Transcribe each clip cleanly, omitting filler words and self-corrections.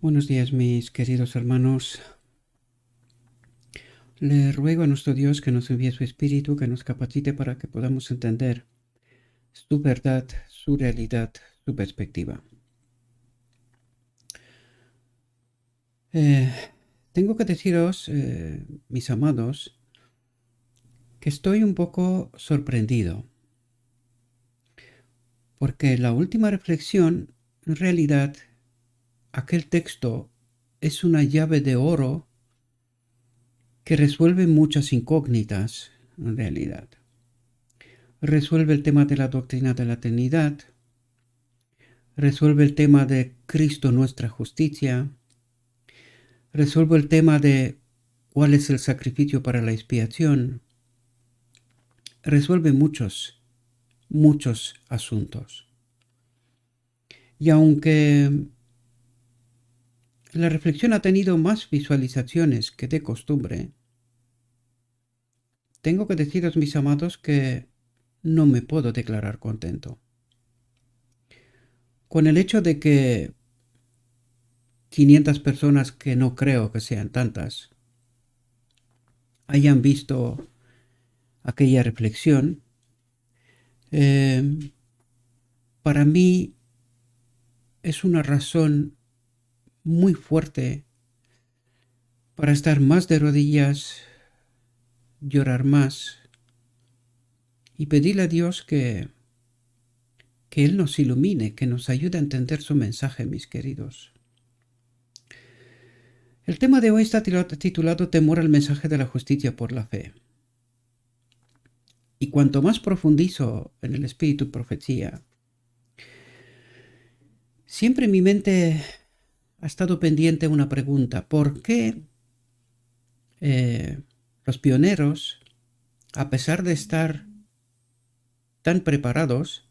Buenos días, mis queridos hermanos. Le ruego a nuestro Dios que nos envíe su Espíritu, que nos capacite para que podamos entender su verdad, su realidad, su perspectiva. Eh, Tengo que deciros, mis amados, que estoy un poco sorprendido, porque la última reflexión, en realidad, aquel texto es una llave de oro que resuelve muchas incógnitas, en realidad. Resuelve el tema de la doctrina de la Trinidad, resuelve el tema de Cristo nuestra justicia, resuelve el tema de cuál es el sacrificio para la expiación, resuelve muchos asuntos. Y aunque la reflexión ha tenido más visualizaciones que de costumbre, tengo que deciros, mis amados, que no me puedo declarar contento con el hecho de que 500 personas, que no creo que sean tantas, hayan visto aquella reflexión. Para mí es una razón muy fuerte para estar más de rodillas, llorar más y pedirle a Dios que Él nos ilumine, que nos ayude a entender su mensaje, mis queridos. El tema de hoy está titulado Temor al mensaje de la justicia por la fe. Y cuanto más profundizo en el espíritu y profecía, siempre en mi mente ha estado pendiente una pregunta: ¿por qué los pioneros, a pesar de estar tan preparados,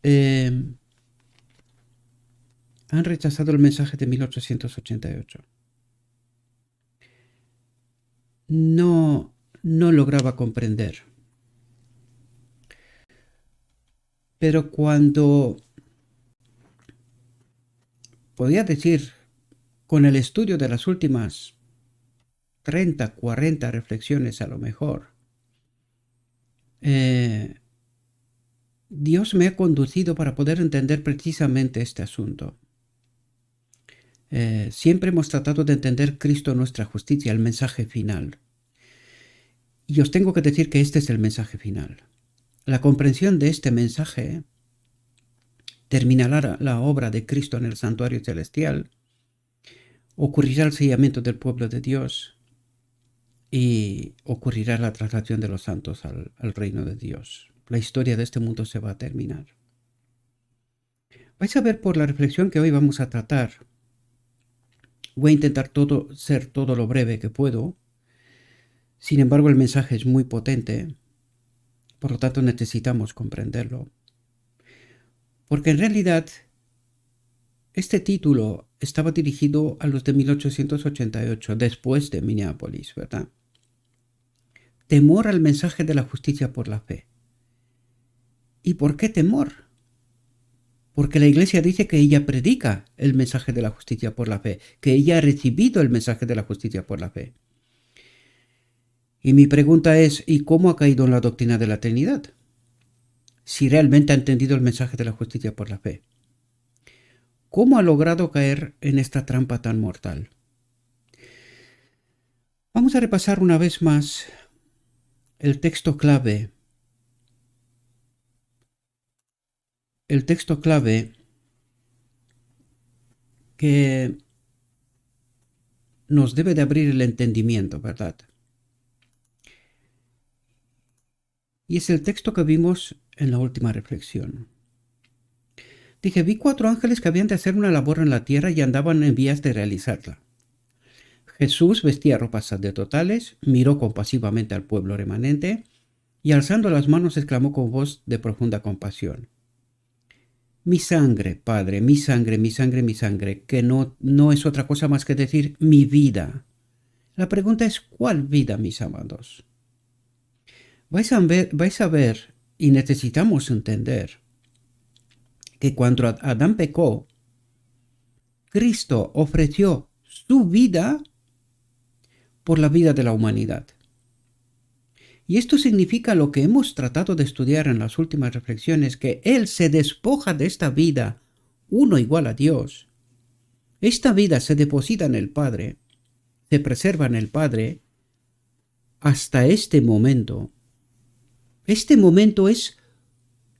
han rechazado el mensaje de 1888? No lograba comprender. Pero cuando, podría decir, con el estudio de las últimas 30, 40 reflexiones a lo mejor, Dios me ha conducido para poder entender precisamente este asunto. Siempre hemos tratado de entender Cristo nuestra justicia, el mensaje final. Y os tengo que decir que este es el mensaje final. La comprensión de este mensaje terminará la obra de Cristo en el santuario celestial, ocurrirá el sellamiento del pueblo de Dios y ocurrirá la traslación de los santos al reino de Dios. La historia de este mundo se va a terminar. Vais a ver por la reflexión que hoy vamos a tratar. Voy a intentar ser todo lo breve que puedo. Sin embargo, el mensaje es muy potente, por lo tanto necesitamos comprenderlo. Porque en realidad este título estaba dirigido a los de 1888, después de Minneapolis, ¿verdad? Temor al mensaje de la justicia por la fe. ¿Y por qué temor? Porque la Iglesia dice que ella predica el mensaje de la justicia por la fe, que ella ha recibido el mensaje de la justicia por la fe. Y mi pregunta es, ¿y cómo ha caído en la doctrina de la Trinidad? Si realmente ha entendido el mensaje de la justicia por la fe. ¿Cómo ha logrado caer en esta trampa tan mortal? Vamos a repasar una vez más el texto clave. El texto clave que nos debe de abrir el entendimiento, ¿verdad? Y es el texto que vimos en la última reflexión. Dije, vi 4 ángeles que habían de hacer una labor en la tierra y andaban en vías de realizarla. Jesús vestía ropas sacerdotales, miró compasivamente al pueblo remanente y alzando las manos exclamó con voz de profunda compasión: mi sangre, Padre, mi sangre, mi sangre, mi sangre, que no es otra cosa más que decir mi vida. La pregunta es, ¿cuál vida, mis amados? Vais a ver, y necesitamos entender, que cuando Adán pecó, Cristo ofreció su vida por la vida de la humanidad. Y esto significa lo que hemos tratado de estudiar en las últimas reflexiones, que Él se despoja de esta vida, uno igual a Dios. Esta vida se deposita en el Padre, se preserva en el Padre hasta este momento. Este momento es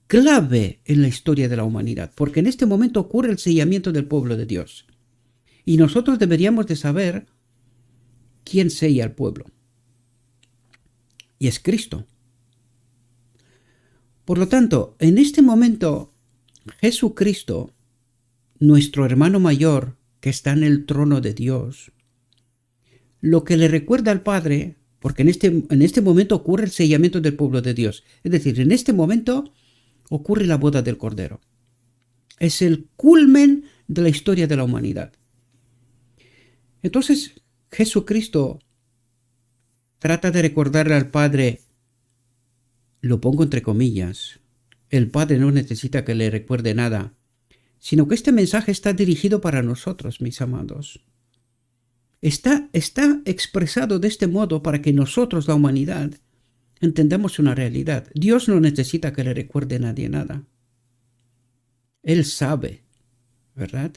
clave en la historia de la humanidad, porque en este momento ocurre el sellamiento del pueblo de Dios. Y nosotros deberíamos de saber quién sella al pueblo. Y es Cristo. Por lo tanto, en este momento, Jesucristo, nuestro hermano mayor, que está en el trono de Dios, lo que le recuerda al Padre, porque en este momento ocurre el sellamiento del pueblo de Dios. Es decir, en este momento ocurre la boda del Cordero. Es el culmen de la historia de la humanidad. Entonces, Jesucristo trata de recordarle al Padre, lo pongo entre comillas, el Padre no necesita que le recuerde nada, sino que este mensaje está dirigido para nosotros, mis amados. Está expresado de este modo para que nosotros, la humanidad, entendamos una realidad. Dios no necesita que le recuerde a nadie nada. Él sabe, ¿verdad?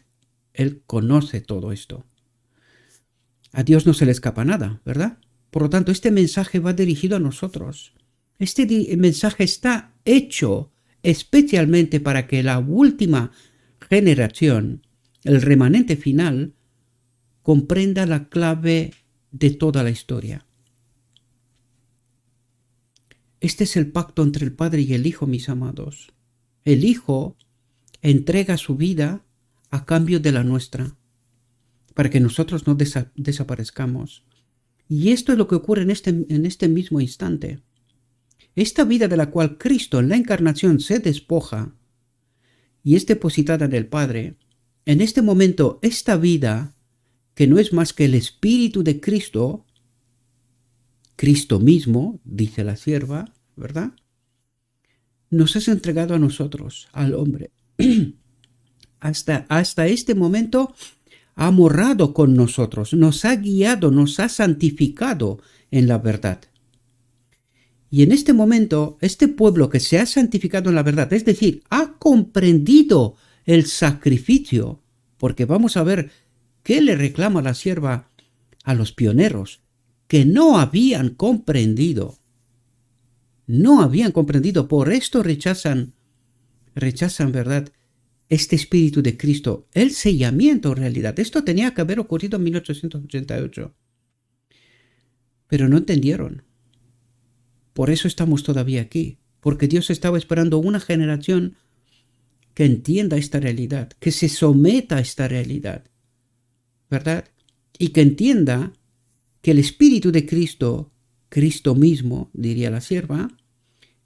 Él conoce todo esto. A Dios no se le escapa nada, ¿verdad? Por lo tanto, este mensaje va dirigido a nosotros. Este mensaje está hecho especialmente para que la última generación, el remanente final, comprenda la clave de toda la historia. Este es el pacto entre el Padre y el Hijo, mis amados. El Hijo entrega su vida a cambio de la nuestra, para que nosotros no desaparezcamos. Y esto es lo que ocurre en este mismo instante. Esta vida de la cual Cristo en la encarnación se despoja y es depositada en el Padre, en este momento esta vida, que no es más que el Espíritu de Cristo, Cristo mismo, dice la sierva, ¿verdad? Nos es entregado a nosotros, al hombre. Hasta este momento ha morado con nosotros, nos ha guiado, nos ha santificado en la verdad. Y en este momento, este pueblo que se ha santificado en la verdad, es decir, ha comprendido el sacrificio, porque vamos a ver qué le reclama la sierva a los pioneros, que no habían comprendido. No habían comprendido, por esto rechazan, ¿verdad?, este Espíritu de Cristo, el sellamiento en realidad. Esto tenía que haber ocurrido en 1888. Pero no entendieron. Por eso estamos todavía aquí, porque Dios estaba esperando una generación que entienda esta realidad, que se someta a esta realidad, ¿verdad? Y que entienda que el Espíritu de Cristo, Cristo mismo, diría la sierva,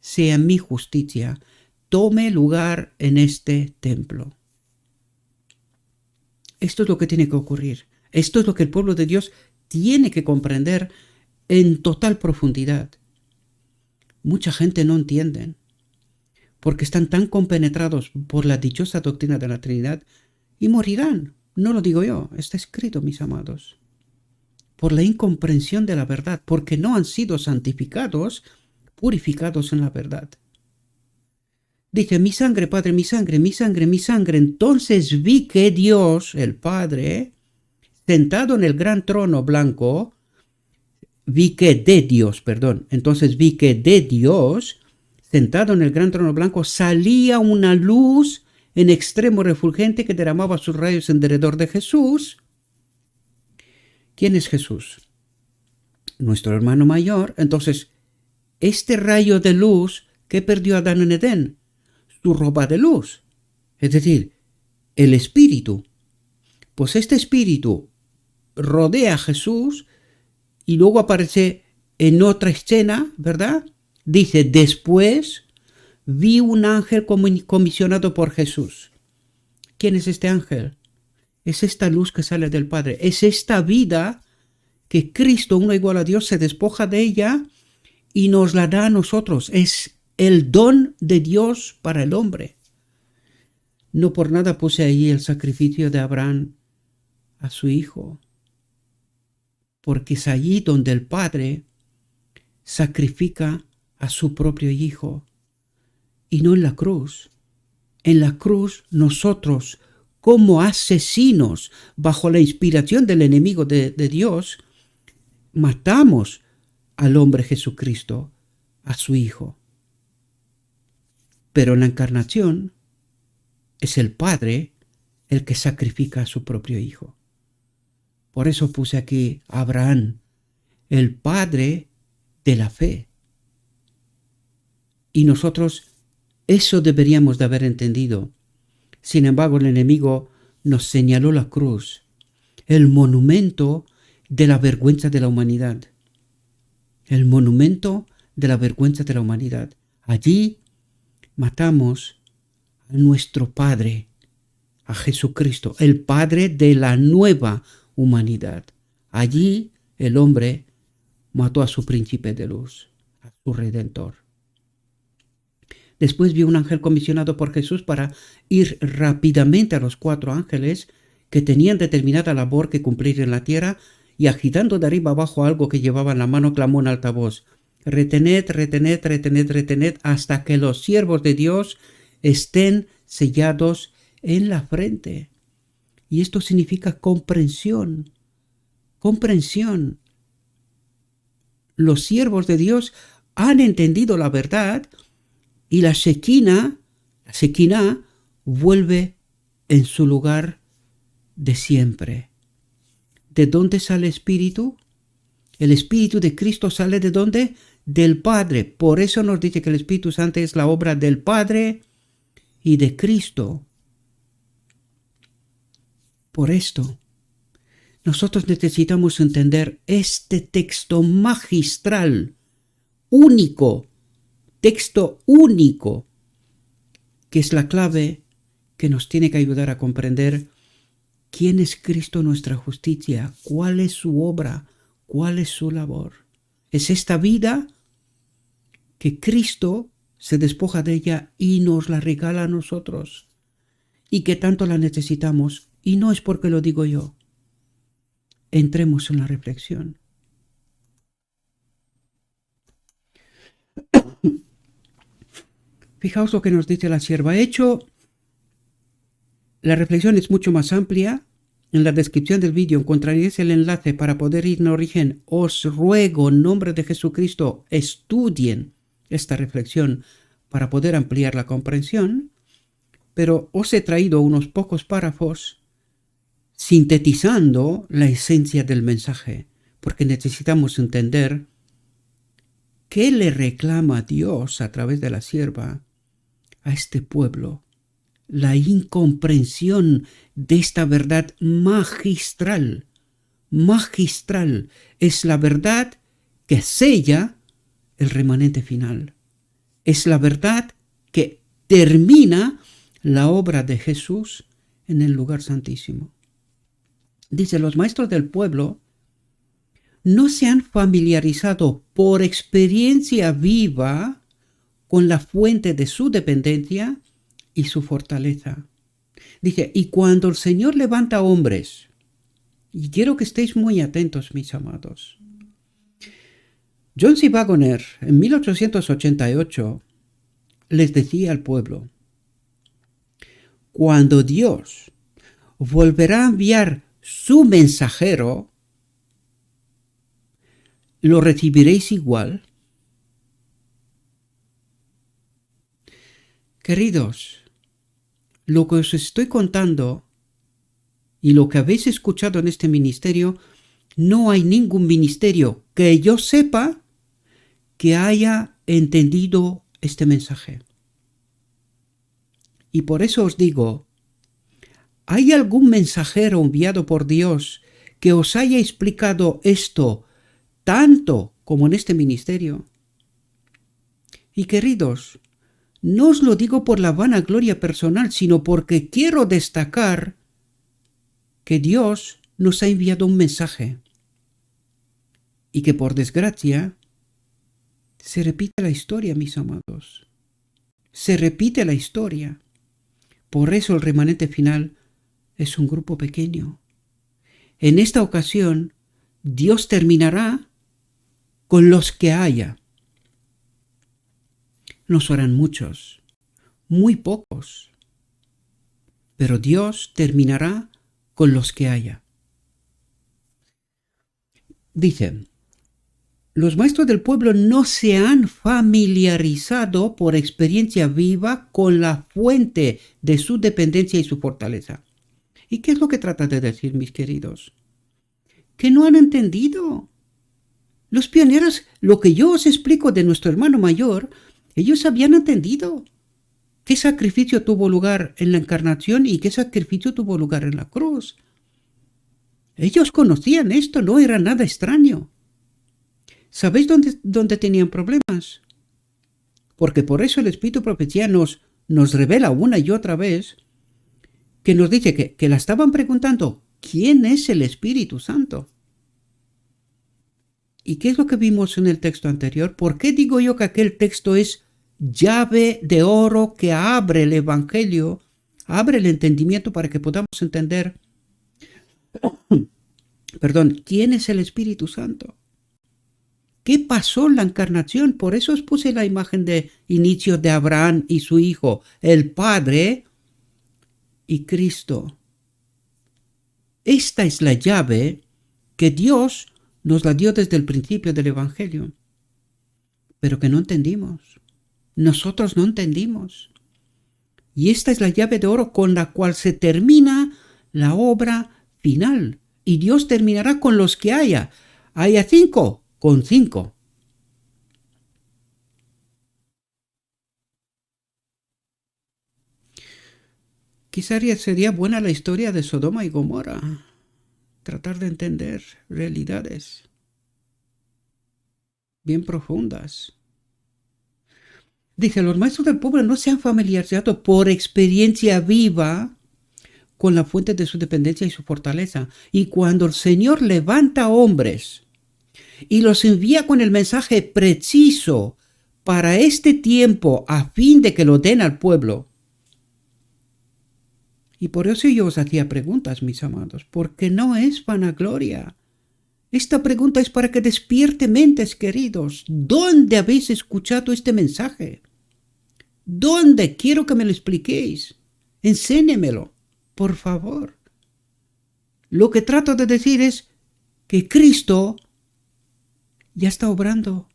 sea mi justicia, tome lugar en este templo. Esto es lo que tiene que ocurrir. Esto es lo que el pueblo de Dios tiene que comprender en total profundidad. Mucha gente no entiende, porque están tan compenetrados por la dichosa doctrina de la Trinidad y morirán. No lo digo yo, está escrito, mis amados. Por la incomprensión de la verdad, porque no han sido santificados, purificados en la verdad. Dice, mi sangre, Padre, mi sangre, mi sangre, mi sangre. Entonces vi que Dios, el Padre, sentado en el gran trono blanco, entonces vi que de Dios, sentado en el gran trono blanco, salía una luz en extremo refulgente que derramaba sus rayos en derredor de Jesús. ¿Quién es Jesús? Nuestro hermano mayor. Entonces, este rayo de luz, ¿qué perdió Adán en Edén? Su ropa de luz. Es decir, el Espíritu. Pues este Espíritu rodea a Jesús y luego aparece en otra escena, ¿verdad? Dice, después vi un ángel comisionado por Jesús. ¿Quién es este ángel? Es esta luz que sale del Padre. Es esta vida que Cristo, uno igual a Dios, se despoja de ella y nos la da a nosotros. Es el don de Dios para el hombre. No por nada puse ahí el sacrificio de Abraham a su Hijo, porque es allí donde el Padre sacrifica a su propio Hijo, y no en la cruz. En la cruz nosotros, como asesinos, bajo la inspiración del enemigo de Dios, matamos al hombre Jesucristo, a su Hijo. Pero en la encarnación es el Padre el que sacrifica a su propio Hijo. Por eso puse aquí a Abraham, el padre de la fe. Y nosotros eso deberíamos de haber entendido. Sin embargo, el enemigo nos señaló la cruz, el monumento de la vergüenza de la humanidad. El monumento de la vergüenza de la humanidad. Allí matamos a nuestro Padre, a Jesucristo, el Padre de la nueva humanidad. Allí el hombre mató a su príncipe de luz, a su redentor. Después vio un ángel comisionado por Jesús para ir rápidamente a los 4 ángeles que tenían determinada labor que cumplir en la tierra, y agitando de arriba abajo algo que llevaba en la mano, clamó en alta voz: retened, retened, retened, retened, hasta que los siervos de Dios estén sellados en la frente. Y esto significa comprensión. Comprensión. Los siervos de Dios han entendido la verdad, y la Shekinah vuelve en su lugar de siempre. ¿De dónde sale el Espíritu? El Espíritu de Cristo sale ¿de dónde? Del Padre. Por eso nos dice que el Espíritu Santo es la obra del Padre y de Cristo. Por esto, nosotros necesitamos entender este texto magistral, único, texto único, que es la clave que nos tiene que ayudar a comprender quién es Cristo nuestra justicia, cuál es su obra, cuál es su labor. Es esta vida que Cristo se despoja de ella y nos la regala a nosotros, y que tanto la necesitamos, y no es porque lo digo yo. Entremos en la reflexión. Fijaos lo que nos dice la sierva. La reflexión es mucho más amplia. En la descripción del vídeo encontraréis el enlace para poder ir en origen. Os ruego, en nombre de Jesucristo, estudien esta reflexión para poder ampliar la comprensión. Pero os he traído unos pocos párrafos sintetizando la esencia del mensaje, porque necesitamos entender qué le reclama Dios a través de la sierva a este pueblo. La incomprensión de esta verdad magistral. Magistral es la verdad que sella el remanente final. Es la verdad que termina la obra de Jesús en el lugar santísimo. Dice: los maestros del pueblo no se han familiarizado por experiencia viva con la fuente de su dependencia y su fortaleza. Dice: y cuando el Señor levanta hombres, y quiero que estéis muy atentos, mis amados. John C. Waggoner, en 1888, les decía al pueblo: cuando Dios volverá a enviar su mensajero, ¿lo recibiréis igual? Queridos, lo que os estoy contando y lo que habéis escuchado en este ministerio, no hay ningún ministerio que yo sepa que haya entendido este mensaje. Y por eso os digo, ¿hay algún mensajero enviado por Dios que os haya explicado esto tanto como en este ministerio? Y queridos, no os lo digo por la vanagloria personal, sino porque quiero destacar que Dios nos ha enviado un mensaje y que, por desgracia, se repite la historia, mis amados. Se repite la historia. Por eso el remanente final es un grupo pequeño. En esta ocasión, Dios terminará con los que haya. No serán muchos, muy pocos, pero Dios terminará con los que haya. Dice, los maestros del pueblo no se han familiarizado por experiencia viva con la fuente de su dependencia y su fortaleza. ¿Y qué es lo que trata de decir, mis queridos? Que no han entendido. Los pioneros, lo que yo os explico de nuestro hermano mayor, ellos habían entendido qué sacrificio tuvo lugar en la encarnación y qué sacrificio tuvo lugar en la cruz. Ellos conocían esto, no era nada extraño. ¿Sabéis dónde tenían problemas? Porque por eso el Espíritu Profecía nos revela una y otra vez que nos dice que la estaban preguntando, ¿quién es el Espíritu Santo? ¿Y qué es lo que vimos en el texto anterior? ¿Por qué digo yo que aquel texto es llave de oro que abre el Evangelio, abre el entendimiento para que podamos entender, quién es el Espíritu Santo? ¿Qué pasó en la encarnación? Por eso os puse la imagen de inicio de Abraham y su hijo, el Padre y Cristo. Esta es la llave que Dios nos la dio desde el principio del Evangelio, pero que no entendimos. Nosotros no entendimos. Y esta es la llave de oro con la cual se termina la obra final. Y Dios terminará con los que haya. Haya 5, con 5. Quizá sería buena la historia de Sodoma y Gomorra. Tratar de entender realidades bien profundas. Dice, los maestros del pueblo no se han familiarizado por experiencia viva con la fuente de su dependencia y su fortaleza. Y cuando el Señor levanta hombres y los envía con el mensaje preciso para este tiempo a fin de que lo den al pueblo. Y por eso yo os hacía preguntas, mis amados, porque no es vanagloria. Esta pregunta es para que despierte mentes, queridos. ¿Dónde habéis escuchado este mensaje? ¿Dónde? Quiero que me lo expliquéis. Enséñemelo, por favor. Lo que trato de decir es que Cristo ya está obrando.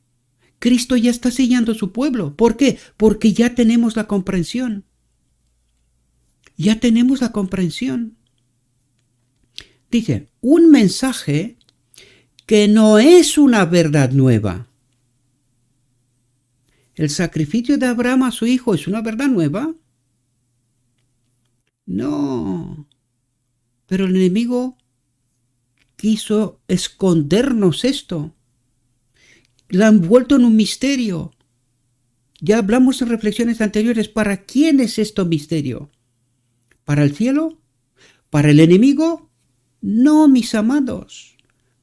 Cristo ya está sellando su pueblo. ¿Por qué? Porque ya tenemos la comprensión. Ya tenemos la comprensión. Dice, un mensaje que no es una verdad nueva. ¿El sacrificio de Abraham a su hijo es una verdad nueva? No. Pero el enemigo quiso escondernos esto. La han envuelto en un misterio. Ya hablamos en reflexiones anteriores. ¿Para quién es esto misterio? ¿Para el cielo? ¿Para el enemigo? No, mis amados.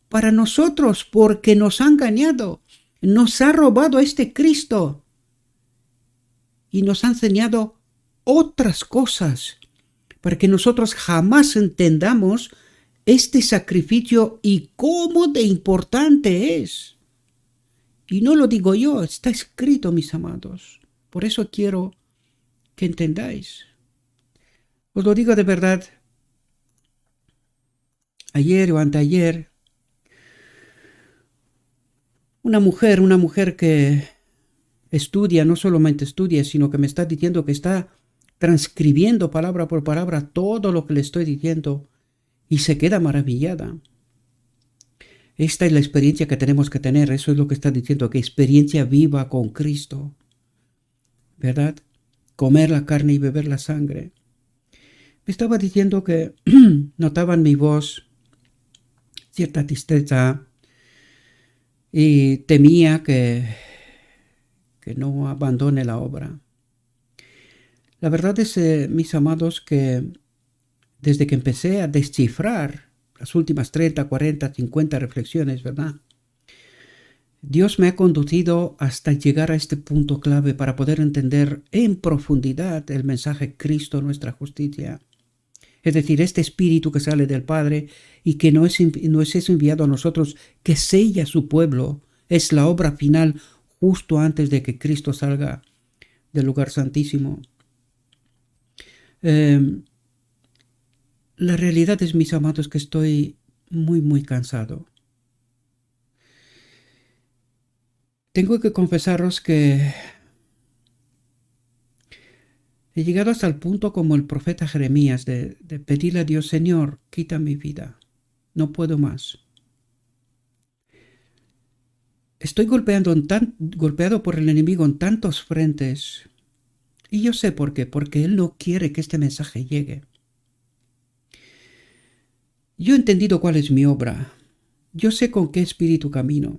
Para nosotros, porque nos ha engañado. Nos ha robado a este Cristo. Y nos ha enseñado otras cosas. Para que nosotros jamás entendamos este sacrificio y cómo de importante es. Y no lo digo yo, está escrito, mis amados. Por eso quiero que entendáis. Os lo digo de verdad. Ayer o anteayer, una mujer que estudia, no solamente estudia, sino que me está diciendo que está transcribiendo palabra por palabra todo lo que le estoy diciendo y se queda maravillada. Esta es la experiencia que tenemos que tener, eso es lo que está diciendo, que experiencia viva con Cristo, ¿verdad? Comer la carne y beber la sangre. Me estaba diciendo que notaba en mi voz cierta tristeza y temía que no abandone la obra. La verdad es, mis amados, que desde que empecé a descifrar las últimas 30, 40, 50 reflexiones, ¿verdad? Dios me ha conducido hasta llegar a este punto clave para poder entender en profundidad el mensaje Cristo, nuestra justicia. Es decir, este Espíritu que sale del Padre y que no es eso enviado a nosotros, que sella a su pueblo, es la obra final justo antes de que Cristo salga del lugar santísimo. La realidad es, mis amados, que estoy muy cansado. Tengo que confesaros que he llegado hasta el punto como el profeta Jeremías de pedirle a Dios: Señor, quita mi vida, no puedo más. Estoy golpeado por el enemigo en tantos frentes, y yo sé por qué, porque él no quiere que este mensaje llegue. Yo he entendido cuál es mi obra, yo sé con qué espíritu camino,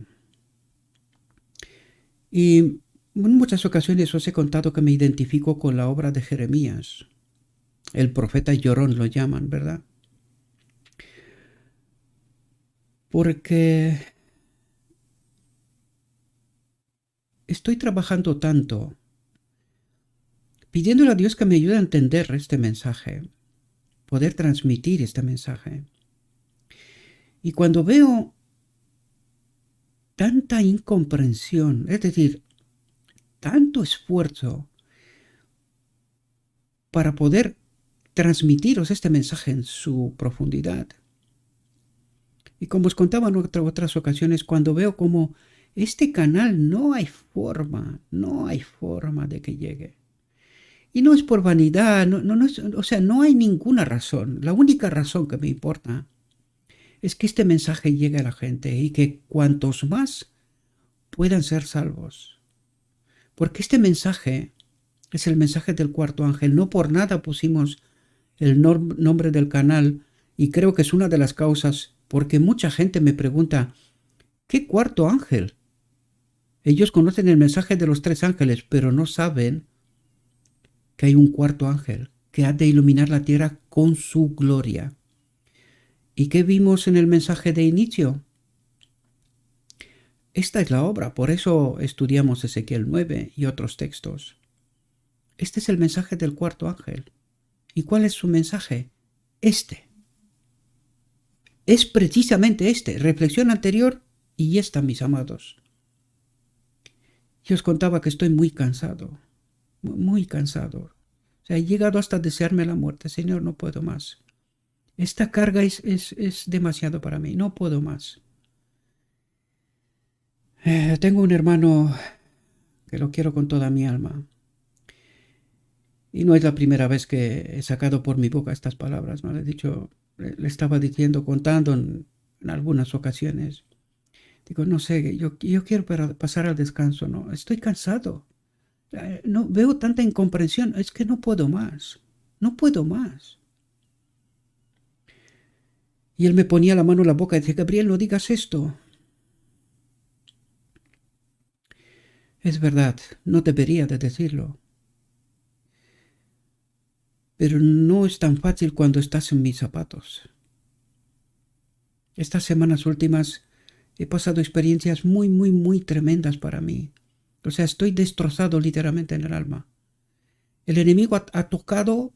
y en muchas ocasiones os he contado que me identifico con la obra de Jeremías. El profeta llorón lo llaman, ¿verdad? Porque estoy trabajando tanto, pidiéndole a Dios que me ayude a entender este mensaje, poder transmitir este mensaje. Y cuando veo tanta incomprensión, es decir, tanto esfuerzo para poder transmitiros este mensaje en su profundidad. Y como os contaba en otras ocasiones, cuando veo como este canal no hay forma de que llegue. Y no es por vanidad, no hay ninguna razón. La única razón que me importa es que este mensaje llegue a la gente y que cuantos más puedan ser salvos. Porque este mensaje es el mensaje del cuarto ángel. No por nada pusimos el nombre del canal, y creo que es una de las causas, porque mucha gente me pregunta: ¿qué cuarto ángel? Ellos conocen el mensaje de los 3 ángeles, pero no saben que hay un cuarto ángel que ha de iluminar la tierra con su gloria. ¿Y qué vimos en el mensaje de inicio? Esta es la obra, por eso estudiamos Ezequiel 9 y otros textos. Este es el mensaje del cuarto ángel. ¿Y cuál es su mensaje? Este. Es precisamente este. Reflexión anterior y esta, mis amados. Yo os contaba que estoy muy cansado. Muy cansado. O sea, he llegado hasta desearme la muerte. Señor, no puedo más. Esta carga es demasiado para mí. No puedo más. Tengo un hermano que lo quiero con toda mi alma. Y no es la primera vez que he sacado por mi boca estas palabras. ¿No? Le estaba diciendo, contando en algunas ocasiones. Digo, no sé, yo quiero pasar al descanso. No, estoy cansado. No veo tanta incomprensión. Es que no puedo más. No puedo más. Y él me ponía la mano en la boca y decía: Gabriel, no digas esto. Es verdad, no debería de decirlo. Pero no es tan fácil cuando estás en mis zapatos. Estas semanas últimas he pasado experiencias muy tremendas para mí. O sea, estoy destrozado literalmente en el alma. El enemigo ha tocado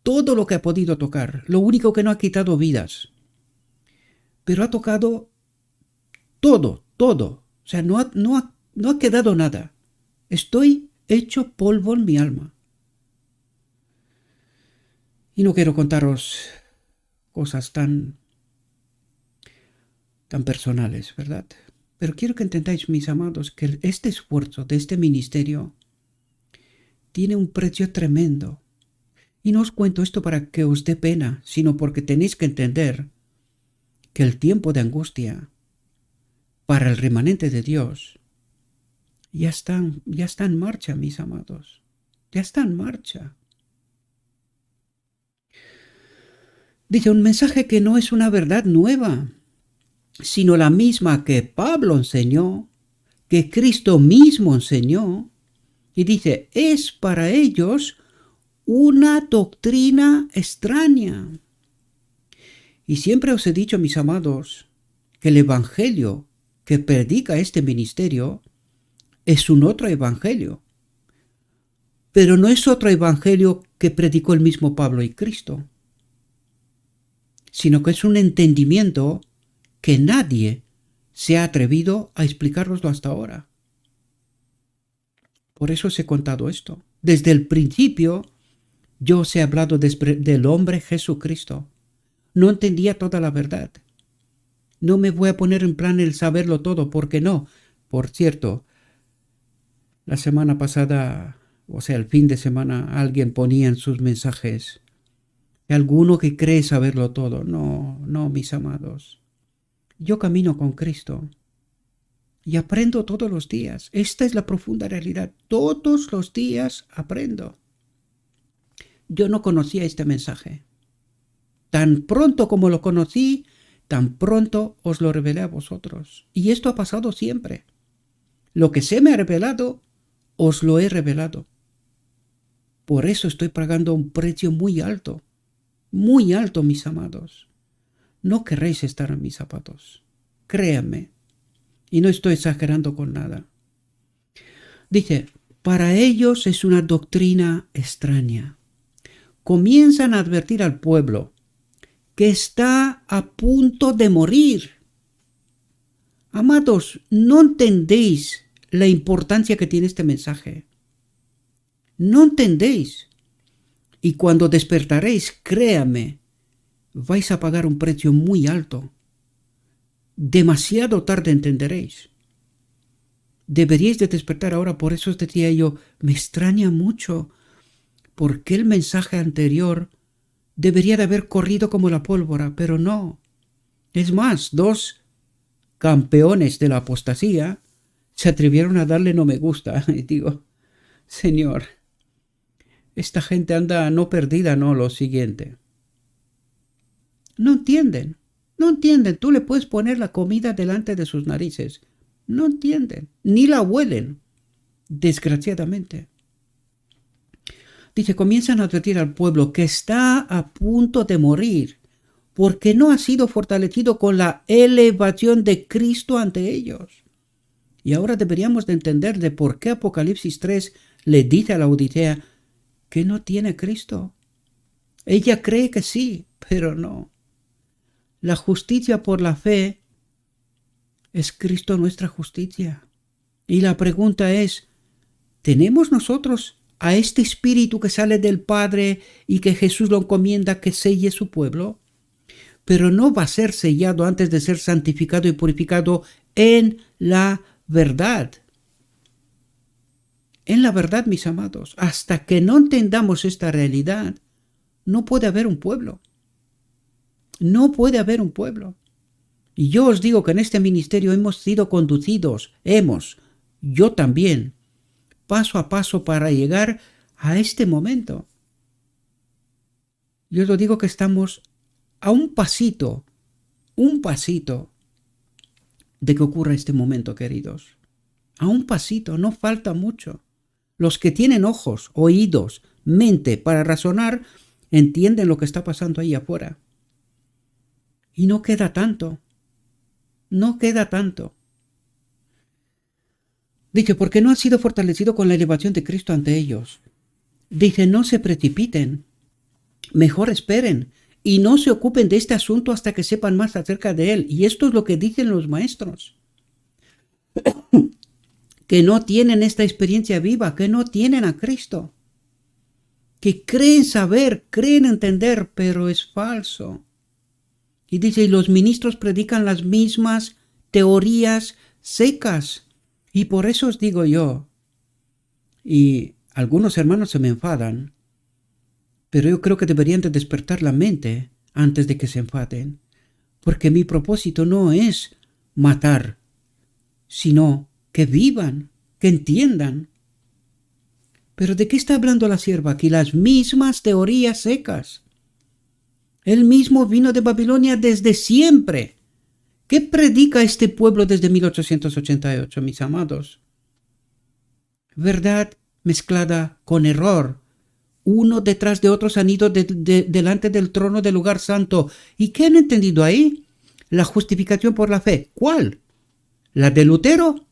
todo lo que ha podido tocar. Lo único que no ha quitado vidas. Pero ha tocado todo. O sea, no ha quedado nada. Estoy hecho polvo en mi alma. Y no quiero contaros cosas tan personales, ¿verdad? Pero quiero que entendáis, mis amados, que este esfuerzo de este ministerio tiene un precio tremendo. Y no os cuento esto para que os dé pena, sino porque tenéis que entender que el tiempo de angustia para el remanente de Dios ya está en marcha, mis amados. Ya está en marcha. Dice, un mensaje que no es una verdad nueva, sino la misma que Pablo enseñó, que Cristo mismo enseñó, y dice, es para ellos una doctrina extraña. Y siempre os he dicho, mis amados, que el evangelio que predica este ministerio es un otro evangelio, pero no es otro evangelio que predicó el mismo Pablo y Cristo, sino que es un entendimiento que nadie se ha atrevido a explicarnoslo hasta ahora. Por eso os he contado esto. Desde el principio yo os he hablado del hombre Jesucristo. No entendía toda la verdad. No me voy a poner en plan el saberlo todo, porque no. Por cierto, la semana pasada, o sea, el fin de semana, alguien ponía en sus mensajes: alguno que cree saberlo todo. No, no, mis amados. Yo camino con Cristo y aprendo todos los días. Esta es la profunda realidad. Todos los días aprendo. Yo no conocía este mensaje. Tan pronto como lo conocí, tan pronto os lo revelé a vosotros. Y esto ha pasado siempre. Lo que se me ha revelado, os lo he revelado. Por eso estoy pagando un precio muy alto, mis amados. No querréis estar en mis zapatos. Créanme. Y no estoy exagerando con nada. Dice, para ellos es una doctrina extraña. Comienzan a advertir al pueblo que está a punto de morir. Amados, no entendéis la importancia que tiene este mensaje. No entendéis. Y cuando despertaréis, créame, vais a pagar un precio muy alto. Demasiado tarde entenderéis. Deberíais de despertar ahora. Por eso os decía yo, me extraña mucho, porque el mensaje anterior debería de haber corrido como la pólvora, pero no. Es más, 2 campeones de la apostasía se atrevieron a darle no me gusta. Y digo, Señor, esta gente anda no perdida, no, lo siguiente. No entienden. No entienden. Tú le puedes poner la comida delante de sus narices. No entienden. Ni la huelen. Desgraciadamente. Dice, comienzan a advertir al pueblo que está a punto de morir porque no ha sido fortalecido con la elevación de Cristo ante ellos. Y ahora deberíamos de entender de por qué Apocalipsis 3 le dice a la Odisea que no tiene Cristo. Ella cree que sí, pero no. La justicia por la fe es Cristo nuestra justicia. Y la pregunta es, ¿tenemos nosotros a este Espíritu que sale del Padre y que Jesús lo encomienda que selle su pueblo? Pero no va a ser sellado antes de ser santificado y purificado en la verdad. En la verdad, mis amados, hasta que no entendamos esta realidad, no puede haber un pueblo. No puede haber un pueblo. Y yo os digo que en este ministerio hemos sido conducidos, yo también, paso a paso para llegar a este momento. Yo os digo que estamos a un pasito de que ocurra este momento, queridos. A un pasito, no falta mucho. Los que tienen ojos, oídos, mente para razonar, entienden lo que está pasando ahí afuera. Y no queda tanto. No queda tanto. Dice, porque no ha sido fortalecido con la elevación de Cristo ante ellos. Dice, no se precipiten. Mejor esperen y no se ocupen de este asunto hasta que sepan más acerca de él. Y esto es lo que dicen los maestros. Que no tienen esta experiencia viva, que no tienen a Cristo. Que creen saber, creen entender, pero es falso. Y dice, y los ministros predican las mismas teorías secas. Y por eso os digo yo, y algunos hermanos se me enfadan, pero yo creo que deberían de despertar la mente antes de que se enfaden. Porque mi propósito no es matar, sino que vivan, que entiendan. Pero ¿de qué está hablando la sierva aquí? Las mismas teorías secas. Él mismo vino de Babilonia desde siempre. ¿Qué predica este pueblo desde 1888, mis amados? Verdad mezclada con error. Uno detrás de otros han ido delante del trono del lugar santo. ¿Y qué han entendido ahí? La justificación por la fe. ¿Cuál? ¿La de Lutero?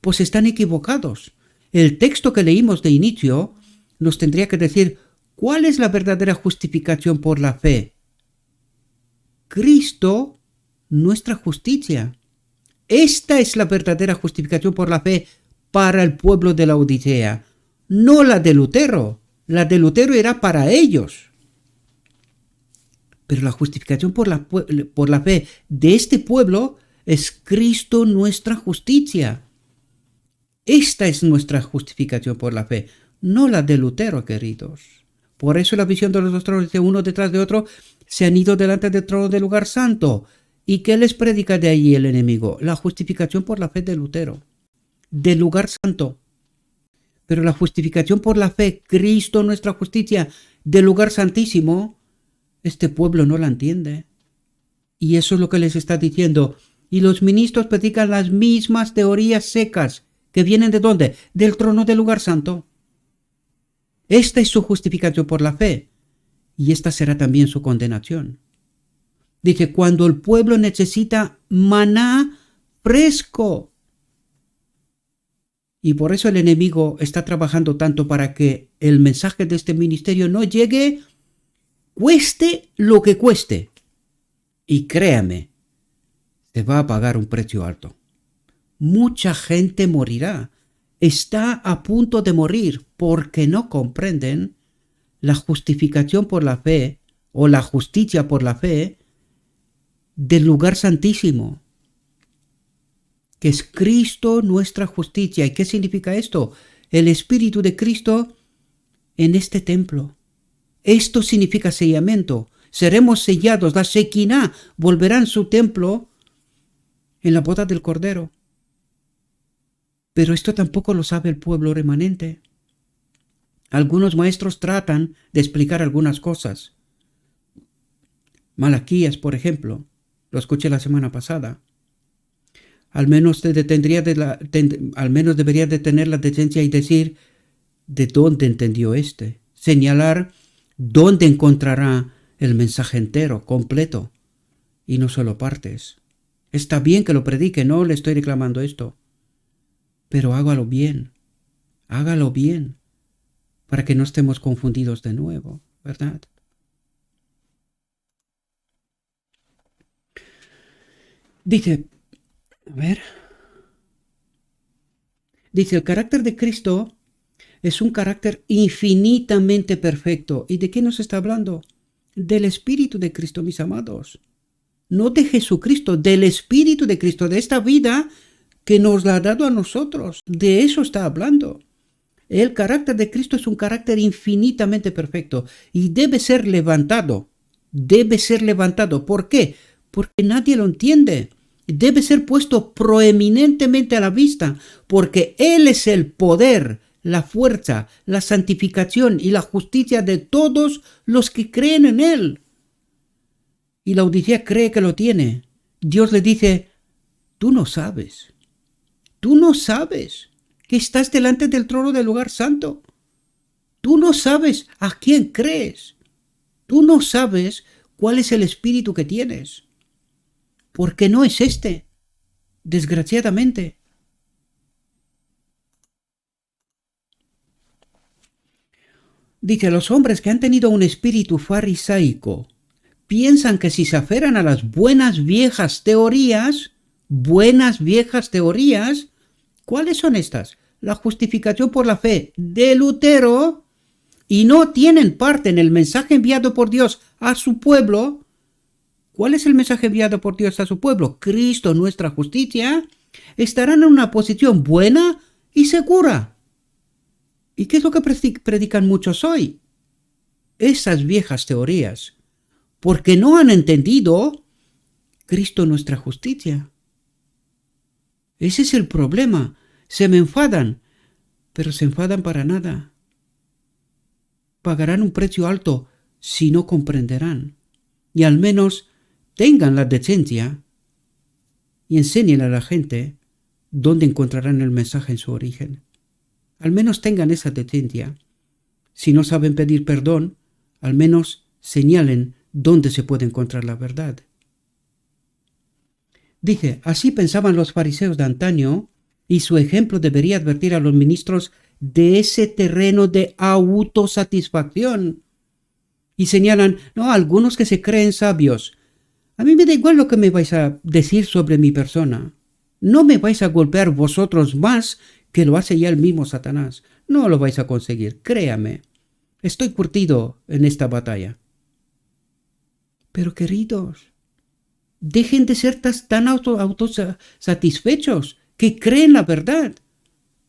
Pues están equivocados. El texto que leímos de inicio nos tendría que decir ¿Cuál es la verdadera justificación por la fe? Cristo, nuestra justicia. Esta es la verdadera justificación por la fe para el pueblo de la Odisea, no la de Lutero. La de Lutero era para ellos. Pero la justificación por la fe de este pueblo es Cristo nuestra justicia. Esta es nuestra justificación por la fe, no la de Lutero, queridos. Por eso la visión de los dos tronos, de uno detrás de otro, se han ido delante del trono del lugar santo. ¿Y qué les predica de allí el enemigo? La justificación por la fe de Lutero, del lugar santo. Pero la justificación por la fe, Cristo nuestra justicia, del lugar santísimo, este pueblo no la entiende. Y eso es lo que les está diciendo. Y los ministros predican las mismas teorías secas, que vienen ¿de dónde? Del trono del lugar santo. Esta es su justificación por la fe, y esta será también su condenación. Dice, cuando el pueblo necesita maná fresco. Y por eso el enemigo está trabajando tanto para que el mensaje de este ministerio no llegue, cueste lo que cueste. Y créame, se va a pagar un precio alto. Mucha gente morirá. Está a punto de morir porque no comprenden la justificación por la fe o la justicia por la fe del lugar santísimo, que es Cristo nuestra justicia. ¿Y qué significa esto? El Espíritu de Cristo en este templo. Esto significa sellamiento. Seremos sellados. La Shekinah volverá en su templo en la boda del Cordero. Pero esto tampoco lo sabe el pueblo remanente. Algunos maestros tratan de explicar algunas cosas. Malaquías, por ejemplo, lo escuché la semana pasada. Al menos debería de tener la decencia y decir de dónde entendió este. Señalar dónde encontrará el mensaje entero, completo, y no solo partes. Está bien que lo predique, no le estoy reclamando esto. Pero hágalo bien, para que no estemos confundidos de nuevo, ¿verdad? Dice, el carácter de Cristo es un carácter infinitamente perfecto. ¿Y de qué nos está hablando? Del Espíritu de Cristo, mis amados. No de Jesucristo, del Espíritu de Cristo, de esta vida que nos la ha dado a nosotros. De eso está hablando. El carácter de Cristo es un carácter infinitamente perfecto y debe ser levantado. Debe ser levantado. ¿Por qué? Porque nadie lo entiende. Debe ser puesto proeminentemente a la vista, porque Él es el poder, la fuerza, la santificación y la justicia de todos los que creen en Él. Y la Odisea cree que lo tiene. Dios le dice, tú no sabes que estás delante del trono del lugar santo. Tú no sabes a quién crees. Tú no sabes cuál es el espíritu que tienes. Porque no es este, desgraciadamente. Dice, los hombres que han tenido un espíritu farisaico piensan que si se aferran a las buenas viejas teorías, ¿cuáles son estas? La justificación por la fe de Lutero, y no tienen parte en el mensaje enviado por Dios a su pueblo. ¿Cuál es el mensaje enviado por Dios a su pueblo? Cristo, nuestra justicia. Estarán en una posición buena y segura. ¿Y qué es lo que predican muchos hoy? Esas viejas teorías. Porque no han entendido Cristo, nuestra justicia. Ese es el problema. Se me enfadan, pero se enfadan para nada. Pagarán un precio alto si no comprenderán. Y al menos tengan la decencia y enseñen a la gente dónde encontrarán el mensaje en su origen. Al menos tengan esa decencia. Si no saben pedir perdón, al menos señalen dónde se puede encontrar la verdad. Dice, así pensaban los fariseos de antaño, y su ejemplo debería advertir a los ministros de ese terreno de autosatisfacción. y señalan, no, algunos que se creen sabios. A mí me da igual lo que me vais a decir sobre mi persona. No me vais a golpear vosotros más que lo hace ya el mismo Satanás. No lo vais a conseguir, créame. Estoy curtido en esta batalla. Pero queridos, dejen de ser tan autosatisfechos que creen la verdad.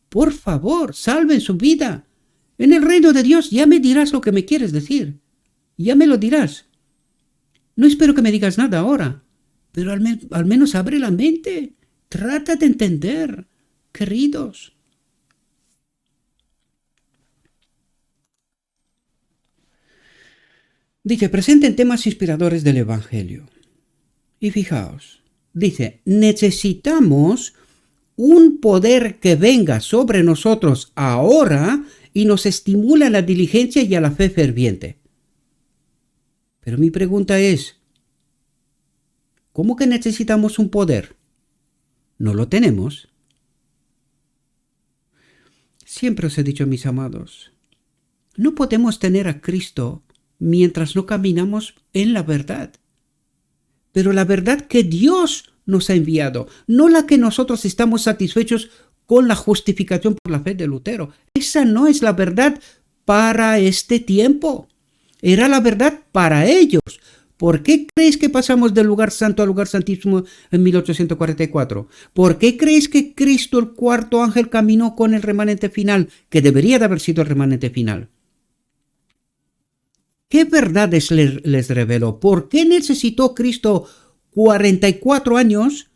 Por favor, salven su vida. En el reino de Dios ya me dirás lo que me quieres decir. Ya me lo dirás. No espero que me digas nada ahora, pero al menos abre la mente. Trata de entender, queridos. Dice, presenten temas inspiradores del Evangelio. Y fijaos, dice, necesitamos un poder que venga sobre nosotros ahora y nos estimula a la diligencia y a la fe ferviente. Pero mi pregunta es, ¿cómo que necesitamos un poder? ¿No lo tenemos? Siempre os he dicho, mis amados, no podemos tener a Cristo mientras no caminamos en la verdad. Pero la verdad que Dios nos ha enviado, no la que nosotros estamos satisfechos con la justificación por la fe de Lutero. Esa no es la verdad para este tiempo. Era la verdad para ellos. ¿Por qué creéis que pasamos del lugar santo al lugar santísimo en 1844? ¿Por qué creéis que Cristo, el cuarto ángel, caminó con el remanente final, que debería de haber sido el remanente final? ¿Qué verdades les reveló? ¿Por qué necesitó Cristo 44 años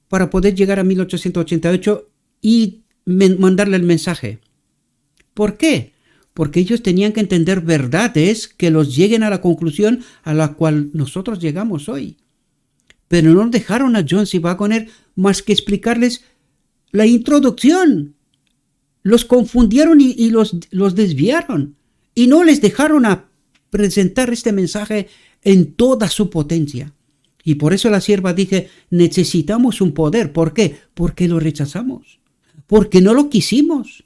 para poder llegar a 1888 y mandarle el mensaje? ¿Por qué? Porque ellos tenían que entender verdades que los lleguen a la conclusión a la cual nosotros llegamos hoy. Pero no dejaron a John C. Waggoner más que explicarles la introducción. Los confundieron y los desviaron. Y no les dejaron a presentar este mensaje en toda su potencia. Y por eso la sierva dice, necesitamos un poder. ¿Por qué? Porque lo rechazamos. Porque no lo quisimos.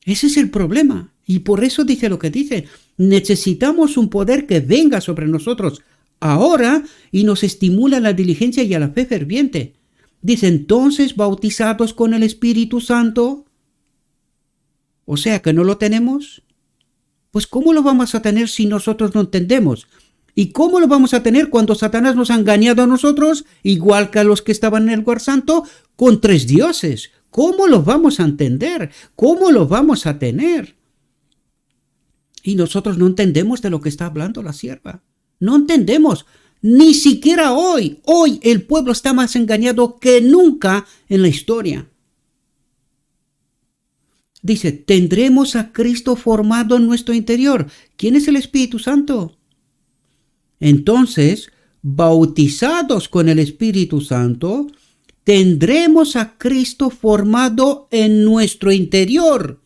Ese es el problema. Y por eso dice lo que dice. Necesitamos un poder que venga sobre nosotros ahora y nos estimula a la diligencia y a la fe ferviente. Dice, entonces, bautizados con el Espíritu Santo. O sea que no lo tenemos. Pues ¿cómo lo vamos a tener si nosotros no entendemos? ¿Y cómo lo vamos a tener cuando Satanás nos ha engañado a nosotros, igual que a los que estaban en el lugar santo, con 3 dioses? ¿Cómo lo vamos a entender? ¿Cómo lo vamos a tener? Y nosotros no entendemos de lo que está hablando la sierva. No entendemos. Ni siquiera hoy. Hoy el pueblo está más engañado que nunca en la historia. Dice, tendremos a Cristo formado en nuestro interior. ¿Quién es el Espíritu Santo? Entonces, bautizados con el Espíritu Santo, tendremos a Cristo formado en nuestro interior.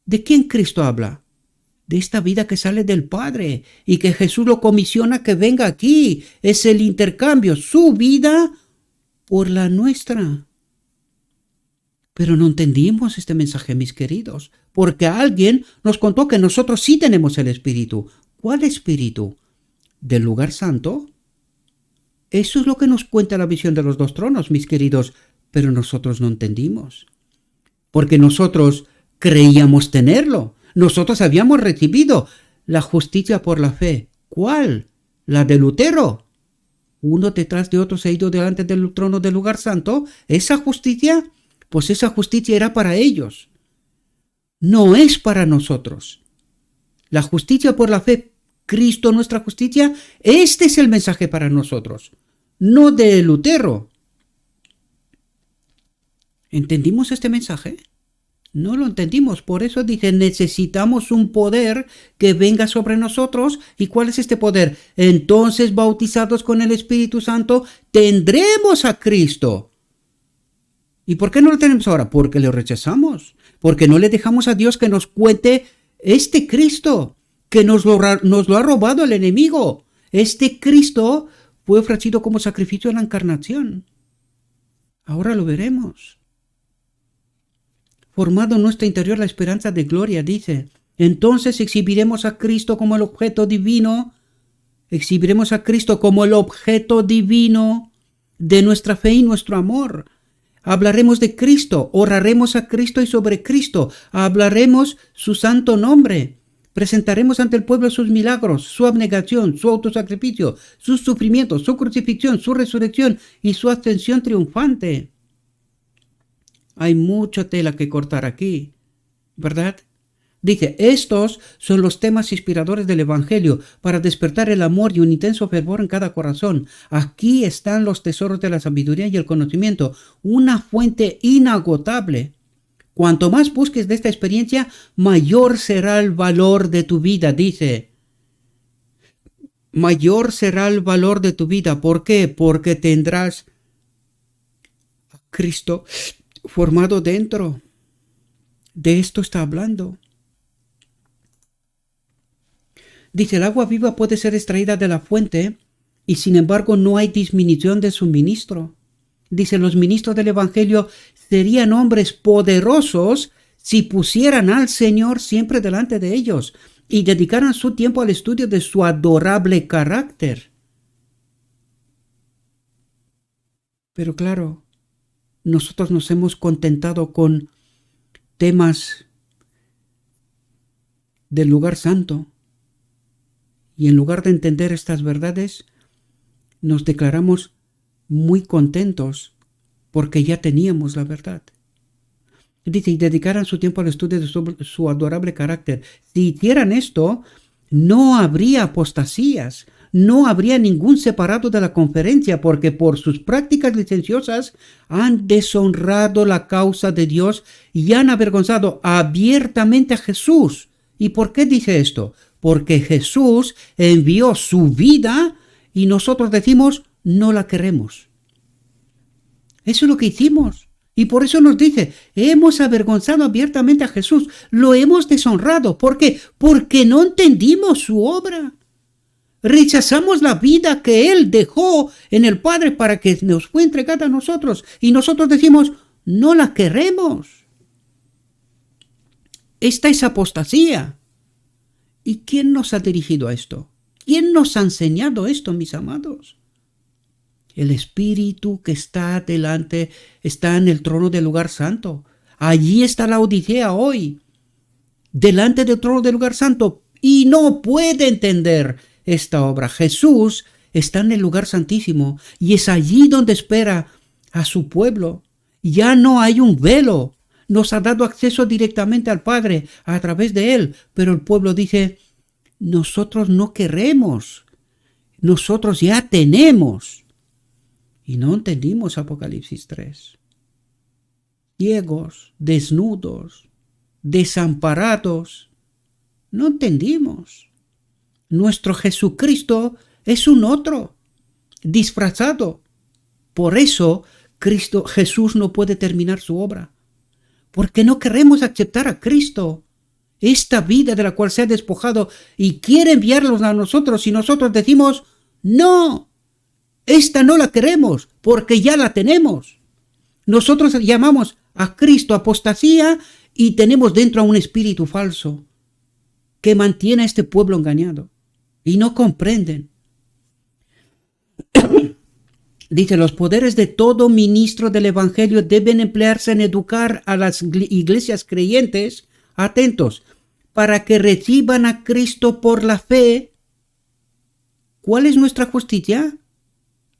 ¿De quién Cristo habla? De esta vida que sale del Padre y que Jesús lo comisiona que venga aquí. Es el intercambio, su vida por la nuestra. Pero no entendimos este mensaje, mis queridos, porque alguien nos contó que nosotros sí tenemos el Espíritu. ¿Cuál Espíritu? ¿Del lugar santo? Eso es lo que nos cuenta la visión de los 2 tronos, mis queridos, pero nosotros no entendimos. Porque nosotros creíamos tenerlo. Nosotros habíamos recibido la justicia por la fe. ¿Cuál? La de Lutero. Uno detrás de otro se ha ido delante del trono del lugar santo. Esa justicia, pues esa justicia era para ellos. No es para nosotros. La justicia por la fe, Cristo nuestra justicia, este es el mensaje para nosotros, no de Lutero. ¿Entendimos este mensaje? No lo entendimos, por eso dice, necesitamos un poder que venga sobre nosotros. ¿Y cuál es este poder? Entonces, bautizados con el Espíritu Santo, tendremos a Cristo. ¿Y por qué no lo tenemos ahora? Porque lo rechazamos, porque no le dejamos a Dios que nos cuente este Cristo, que nos lo ha robado el enemigo. Este Cristo fue ofrecido como sacrificio en la encarnación. Ahora lo veremos. Formado en nuestro interior la esperanza de gloria, dice. Entonces exhibiremos a Cristo como el objeto divino, exhibiremos a Cristo como el objeto divino de nuestra fe y nuestro amor. Hablaremos de Cristo, oraremos a Cristo y sobre Cristo, hablaremos su santo nombre, presentaremos ante el pueblo sus milagros, su abnegación, su autosacrificio, sus sufrimientos, su crucifixión, su resurrección y su ascensión triunfante. Hay mucha tela que cortar aquí, ¿verdad? Dice, estos son los temas inspiradores del Evangelio para despertar el amor y un intenso fervor en cada corazón. Aquí están los tesoros de la sabiduría y el conocimiento, una fuente inagotable. Cuanto más busques de esta experiencia, mayor será el valor de tu vida, dice. Mayor será el valor de tu vida. ¿Por qué? Porque tendrás a Cristo formado dentro. De esto está hablando. Dice, el agua viva puede ser extraída de la fuente y sin embargo no hay disminución de suministro. Dice, los ministros del Evangelio serían hombres poderosos si pusieran al Señor siempre delante de ellos y dedicaran su tiempo al estudio de su adorable carácter. Pero claro, nosotros nos hemos contentado con temas del lugar santo. Y en lugar de entender estas verdades, nos declaramos muy contentos porque ya teníamos la verdad. Dice, y dedicaran su tiempo al estudio de su adorable carácter. Si hicieran esto, no habría apostasías, no habría ningún separado de la conferencia, porque por sus prácticas licenciosas han deshonrado la causa de Dios y han avergonzado abiertamente a Jesús. ¿Y por qué dice esto? Porque Jesús envió su vida y nosotros decimos, no la queremos. Eso es lo que hicimos. Y por eso nos dice, hemos avergonzado abiertamente a Jesús, lo hemos deshonrado. ¿Por qué? Porque no entendimos su obra. Rechazamos la vida que Él dejó en el Padre para que nos fue entregada a nosotros. Y nosotros decimos, no la queremos. Esta es apostasía. ¿Y quién nos ha dirigido a esto? ¿Quién nos ha enseñado esto, mis amados? El Espíritu que está delante, está en el trono del lugar santo. Allí está la Odisea hoy, delante del trono del lugar santo, y no puede entender esta obra. Jesús está en el lugar santísimo, y es allí donde espera a su pueblo. Ya no hay un velo. Nos ha dado acceso directamente al Padre a través de Él, pero el pueblo dice, nosotros no queremos, nosotros ya tenemos. Y no entendimos Apocalipsis 3. Ciegos, desnudos, desamparados, no entendimos. Nuestro Jesucristo es un otro, disfrazado. Por eso Jesús no puede terminar su obra. Porque no queremos aceptar a Cristo, esta vida de la cual se ha despojado, y quiere enviarlos a nosotros, y nosotros decimos, no, esta no la queremos, porque ya la tenemos. Nosotros llamamos a Cristo apostasía y tenemos dentro a un espíritu falso que mantiene a este pueblo engañado, y no comprenden. Dice, los poderes de todo ministro del Evangelio deben emplearse en educar a las iglesias creyentes, atentos, para que reciban a Cristo por la fe. ¿Cuál es nuestra justicia?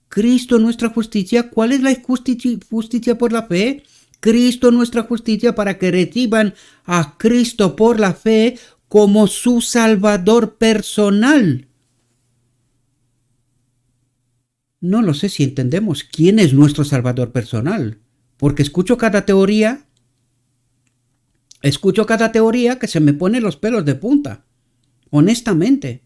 Cristo nuestra justicia. ¿Cuál es la justicia por la fe? Cristo nuestra justicia, para que reciban a Cristo por la fe como su Salvador personal. No lo sé si entendemos quién es nuestro Salvador personal, porque escucho cada teoría que se me pone los pelos de punta, honestamente.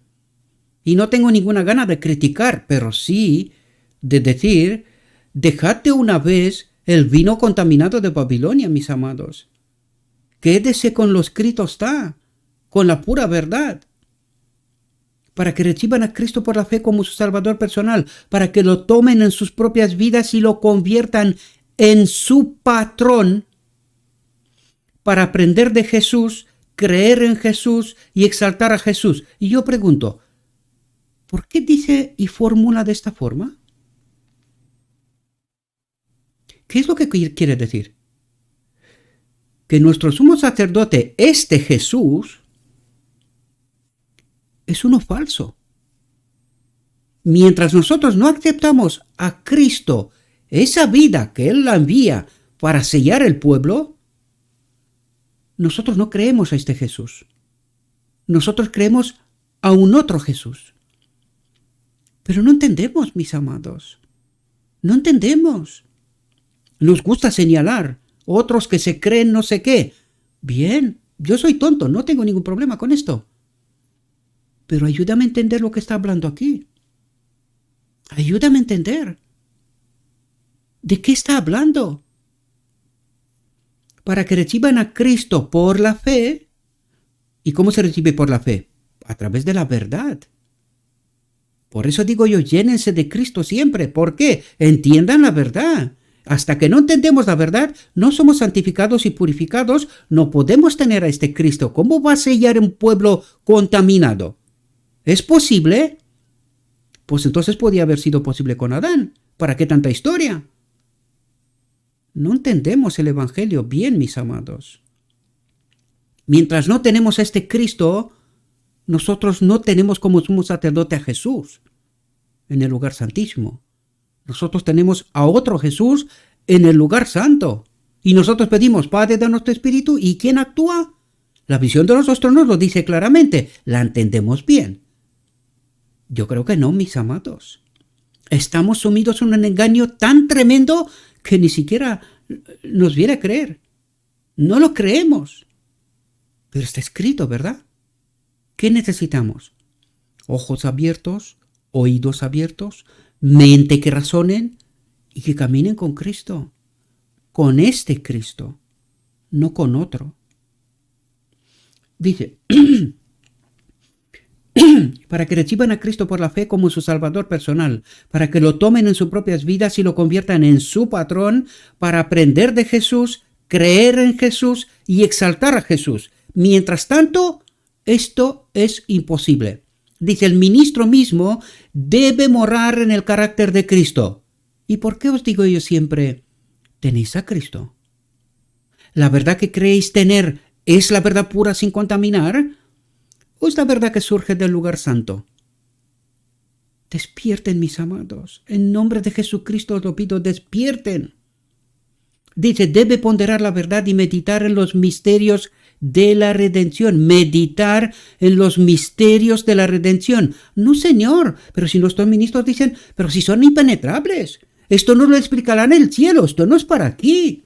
Y no tengo ninguna gana de criticar, pero sí de decir, dejad de una vez el vino contaminado de Babilonia, mis amados. Quédese con lo escrito está, con la pura verdad. Para que reciban a Cristo por la fe como su Salvador personal, para que lo tomen en sus propias vidas y lo conviertan en su patrón, para aprender de Jesús creer en Jesús y exaltar a Jesús. Y yo pregunto, ¿por qué dice y formula de esta forma? ¿Qué es lo que quiere decir? Que nuestro sumo sacerdote, Jesús, es uno falso. Mientras nosotros no aceptamos a Cristo, esa vida que Él la envía para sellar el pueblo, nosotros no creemos a este Jesús. Nosotros creemos a un otro Jesús. Pero no entendemos, mis amados. No entendemos. Nos gusta señalar otros que se creen no sé qué. Bien, yo soy tonto, no tengo ningún problema con esto. Pero ayúdame a entender lo que está hablando aquí. Ayúdame a entender. ¿De qué está hablando? Para que reciban a Cristo por la fe. ¿Y cómo se recibe por la fe? A través de la verdad. Por eso digo yo, llénense de Cristo siempre. ¿Por qué? Entiendan la verdad. Hasta que no entendemos la verdad, no somos santificados y purificados, no podemos tener a este Cristo. ¿Cómo va a sellar un pueblo contaminado? ¿Es posible? Pues entonces podía haber sido posible con Adán. ¿Para qué tanta historia? No entendemos el Evangelio bien, mis amados. Mientras no tenemos a este Cristo, nosotros no tenemos como sumo sacerdote a Jesús en el lugar santísimo. Nosotros tenemos a otro Jesús en el lugar santo. Y nosotros pedimos, Padre, danos tu Espíritu. ¿Y quién actúa? La visión de los dos tronos lo dice claramente. ¿La entendemos bien? Yo creo que no, mis amados. Estamos sumidos en un engaño tan tremendo que ni siquiera nos viene a creer. No lo creemos. Pero está escrito, ¿verdad? ¿Qué necesitamos? Ojos abiertos, oídos abiertos, mente que razonen y que caminen con Cristo. Con este Cristo, no con otro. Dice, para que reciban a Cristo por la fe como su Salvador personal, para que lo tomen en sus propias vidas y lo conviertan en su patrón, para aprender de Jesús, creer en Jesús y exaltar a Jesús. Mientras tanto, esto es imposible. Dice, el ministro mismo debe morar en el carácter de Cristo. ¿Y por qué os digo yo siempre, tenéis a Cristo? ¿La verdad que creéis tener es la verdad pura sin contaminar? ¿O es la verdad que surge del lugar santo? Despierten, mis amados. En nombre de Jesucristo os lo pido, despierten. Dice, debe ponderar la verdad y meditar en los misterios de la redención. Meditar en los misterios de la redención. No, Señor, pero si nuestros ministros dicen, pero si son impenetrables. Esto no lo explicarán en el cielo, esto no es para aquí.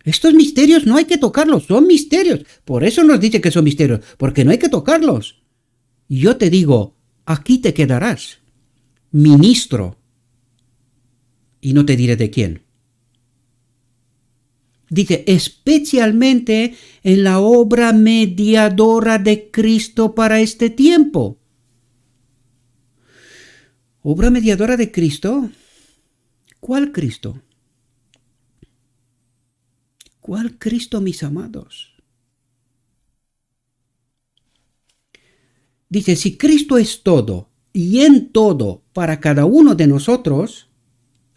Estos misterios no hay que tocarlos, son misterios. Por eso nos dice que son misterios, porque no hay que tocarlos. Y yo te digo, aquí te quedarás, ministro. Y no te diré de quién. Dice, especialmente en la obra mediadora de Cristo para este tiempo. ¿Obra mediadora de Cristo? ¿Cuál Cristo? ¿Cuál Cristo, mis amados? Dice, si Cristo es todo y en todo para cada uno de nosotros,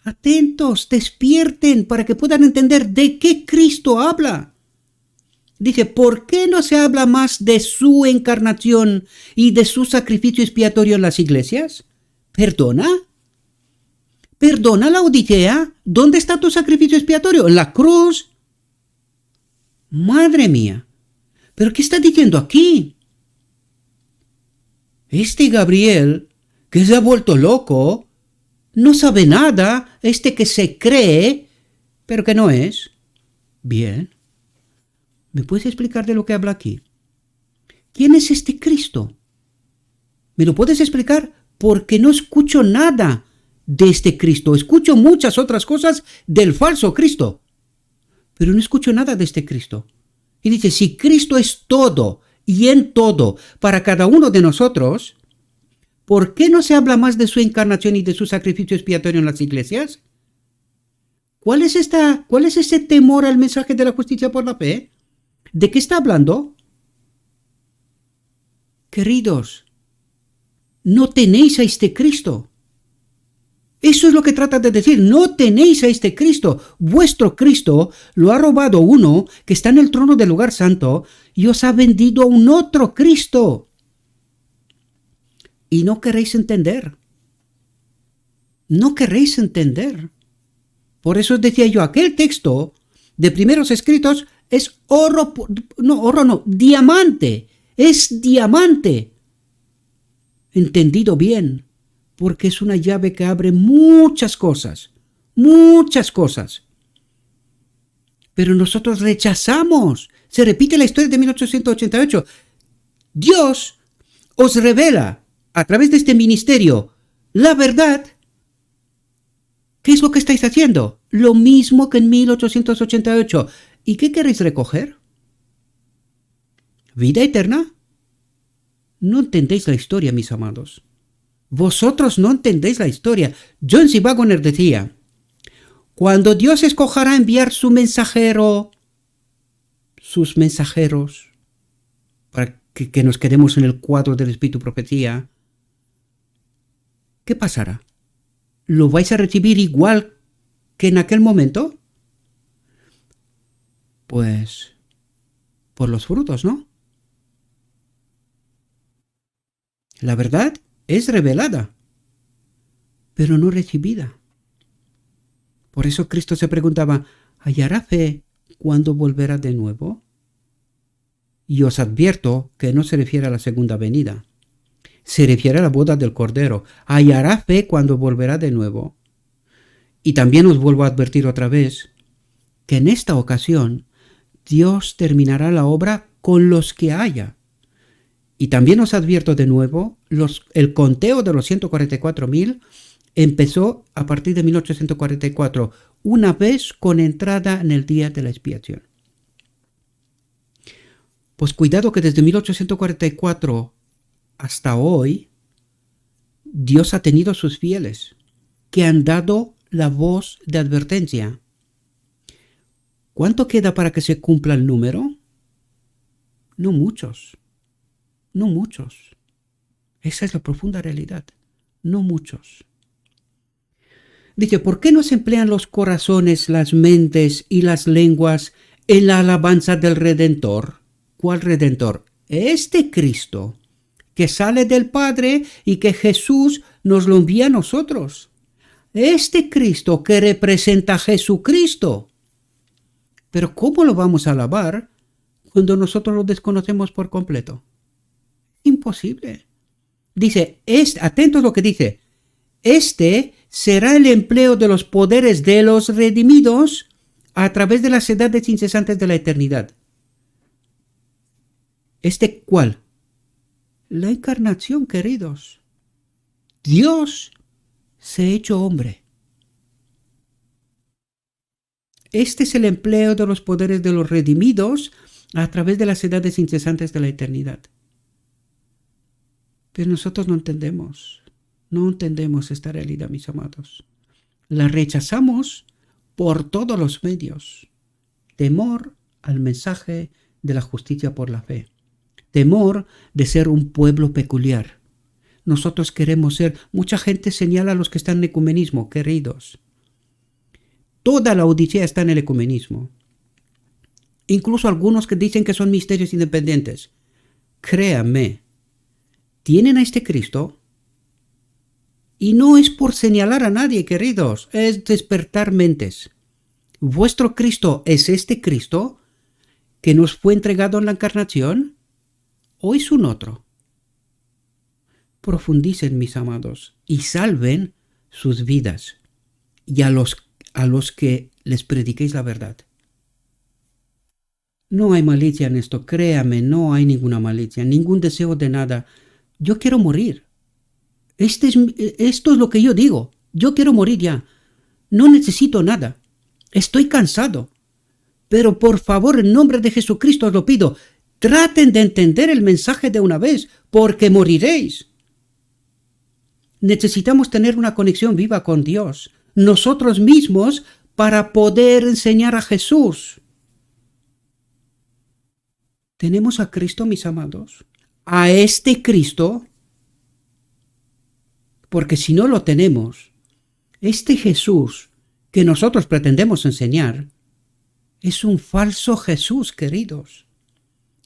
atentos, despierten para que puedan entender de qué Cristo habla. Dice, ¿por qué no se habla más de su encarnación y de su sacrificio expiatorio en las iglesias? ¿Perdona? ¿Perdona, Laodicea? ¿Dónde está tu sacrificio expiatorio? ¿En la cruz? Madre mía, ¿pero qué está diciendo aquí? Este Gabriel, que se ha vuelto loco, no sabe nada, que se cree, pero que no es. Bien. ¿Me puedes explicar de lo que habla aquí? ¿Quién es este Cristo? ¿Me lo puedes explicar? Porque no escucho nada de este Cristo. Escucho muchas otras cosas del falso Cristo, pero no escucho nada de este Cristo. Y dice, si Cristo es todo y en todo para cada uno de nosotros, ¿por qué no se habla más de su encarnación y de su sacrificio expiatorio en las iglesias? ¿Cuál es ese temor al mensaje de la justicia por la fe? ¿De qué está hablando? Queridos, no tenéis a este Cristo. Eso es lo que trata de decir. No tenéis a este Cristo. Vuestro Cristo lo ha robado uno que está en el trono del lugar santo y os ha vendido a un otro Cristo. Y no queréis entender. No queréis entender. Por eso os decía yo, aquel texto de primeros escritos es diamante. Es diamante. Entendido bien. Porque es una llave que abre muchas cosas. Muchas cosas. Pero nosotros rechazamos. Se repite la historia de 1888. Dios os revela a través de este ministerio la verdad. ¿Qué es lo que estáis haciendo? Lo mismo que en 1888. ¿Y qué queréis recoger? ¿Vida eterna? No entendéis la historia, mis amados. Vosotros no entendéis la historia. John C. Waggoner decía, cuando Dios escogerá enviar su mensajero, sus mensajeros, para que nos quedemos en el cuadro del Espíritu Profecía, ¿qué pasará? ¿Lo vais a recibir igual que en aquel momento? Pues por los frutos, ¿no? La verdad es revelada, pero no recibida. Por eso Cristo se preguntaba, ¿hallará fe cuando volverá de nuevo? Y os advierto que no se refiere a la segunda venida. Se refiere a la boda del Cordero. ¿Hallará fe cuando volverá de nuevo? Y también os vuelvo a advertir otra vez que en esta ocasión Dios terminará la obra con los que haya. Y también os advierto de nuevo, el conteo de los 144.000 empezó a partir de 1844, una vez con entrada en el día de la expiación. Pues cuidado que desde 1844 hasta hoy, Dios ha tenido sus fieles, que han dado la voz de advertencia. ¿Cuánto queda para que se cumpla el número? No muchos. No muchos. Esa es la profunda realidad. No muchos. Dice, ¿por qué no se emplean los corazones, las mentes y las lenguas en la alabanza del Redentor? ¿Cuál Redentor? Este Cristo, que sale del Padre y que Jesús nos lo envía a nosotros. Este Cristo que representa a Jesucristo. Pero ¿cómo lo vamos a alabar cuando nosotros lo desconocemos por completo? Imposible. Dice, atentos a lo que dice, este será el empleo de los poderes de los redimidos a través de las edades incesantes de la eternidad. ¿Cuál? La encarnación, queridos. Dios se ha hecho hombre. Este es el empleo de los poderes de los redimidos a través de las edades incesantes de la eternidad. Pero nosotros no entendemos esta realidad, mis amados. La rechazamos por todos los medios. Temor al mensaje de la justicia por la fe. Temor de ser un pueblo peculiar. Nosotros queremos ser, mucha gente señala a los que están en ecumenismo, queridos. Toda la odisea está en el ecumenismo. Incluso algunos que dicen que son misterios independientes. Créanme, tienen a este Cristo y no es por señalar a nadie, queridos, es despertar mentes. ¿Vuestro Cristo es este Cristo que nos fue entregado en la encarnación o es un otro? Profundicen, mis amados, y salven sus vidas y a los que les prediquéis la verdad. No hay malicia en esto, créame, no hay ninguna malicia, ningún deseo de nada. Yo quiero morir. Esto es lo que yo digo. Yo quiero morir ya. No necesito nada. Estoy cansado. Pero por favor, en nombre de Jesucristo os lo pido, traten de entender el mensaje de una vez, porque moriréis. Necesitamos tener una conexión viva con Dios, nosotros mismos, para poder enseñar a Jesús. ¿Tenemos a Cristo, mis amados? a este Cristo, porque si no lo tenemos, este Jesús que nosotros pretendemos enseñar es un falso Jesús, queridos.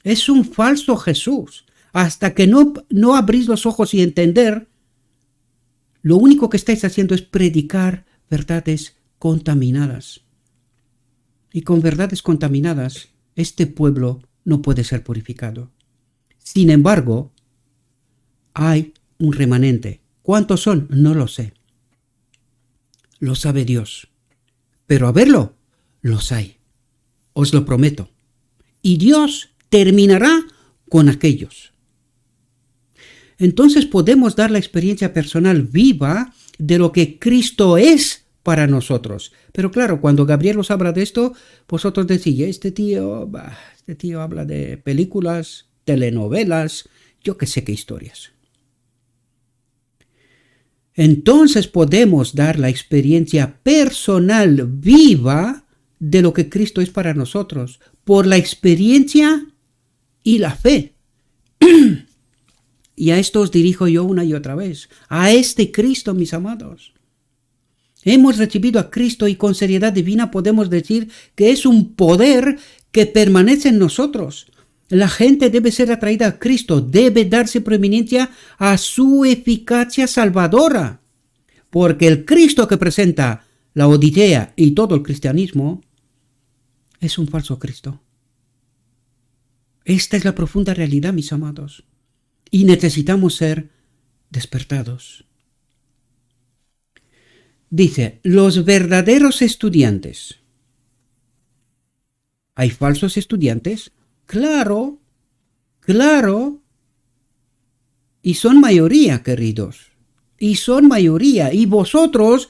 Es un falso Jesús. Hasta que no abrís los ojos y entender, lo único que estáis haciendo es predicar verdades contaminadas. Y con verdades contaminadas, este pueblo no puede ser purificado. Sin embargo, hay un remanente. ¿Cuántos son? No lo sé. Lo sabe Dios. Pero a verlo, los hay. Os lo prometo. Y Dios terminará con aquellos. Entonces podemos dar la experiencia personal viva de lo que Cristo es para nosotros. Pero claro, cuando Gabriel os habla de esto, vosotros decís, este tío habla de películas, telenovelas, yo qué sé qué historias. Entonces podemos dar la experiencia personal viva de lo que Cristo es para nosotros, por la experiencia y la fe. Y a esto os dirijo yo una y otra vez, a este Cristo, mis amados. Hemos recibido a Cristo y con seriedad divina podemos decir que es un poder que permanece en nosotros. La gente debe ser atraída a Cristo, debe darse preeminencia a su eficacia salvadora, porque el Cristo que presenta la Odisea y todo el cristianismo es un falso Cristo. Esta es la profunda realidad, mis amados, y necesitamos ser despertados. Dice, los verdaderos estudiantes. ¿Hay falsos estudiantes? Claro, claro. Y son mayoría, queridos. Y son mayoría. Y vosotros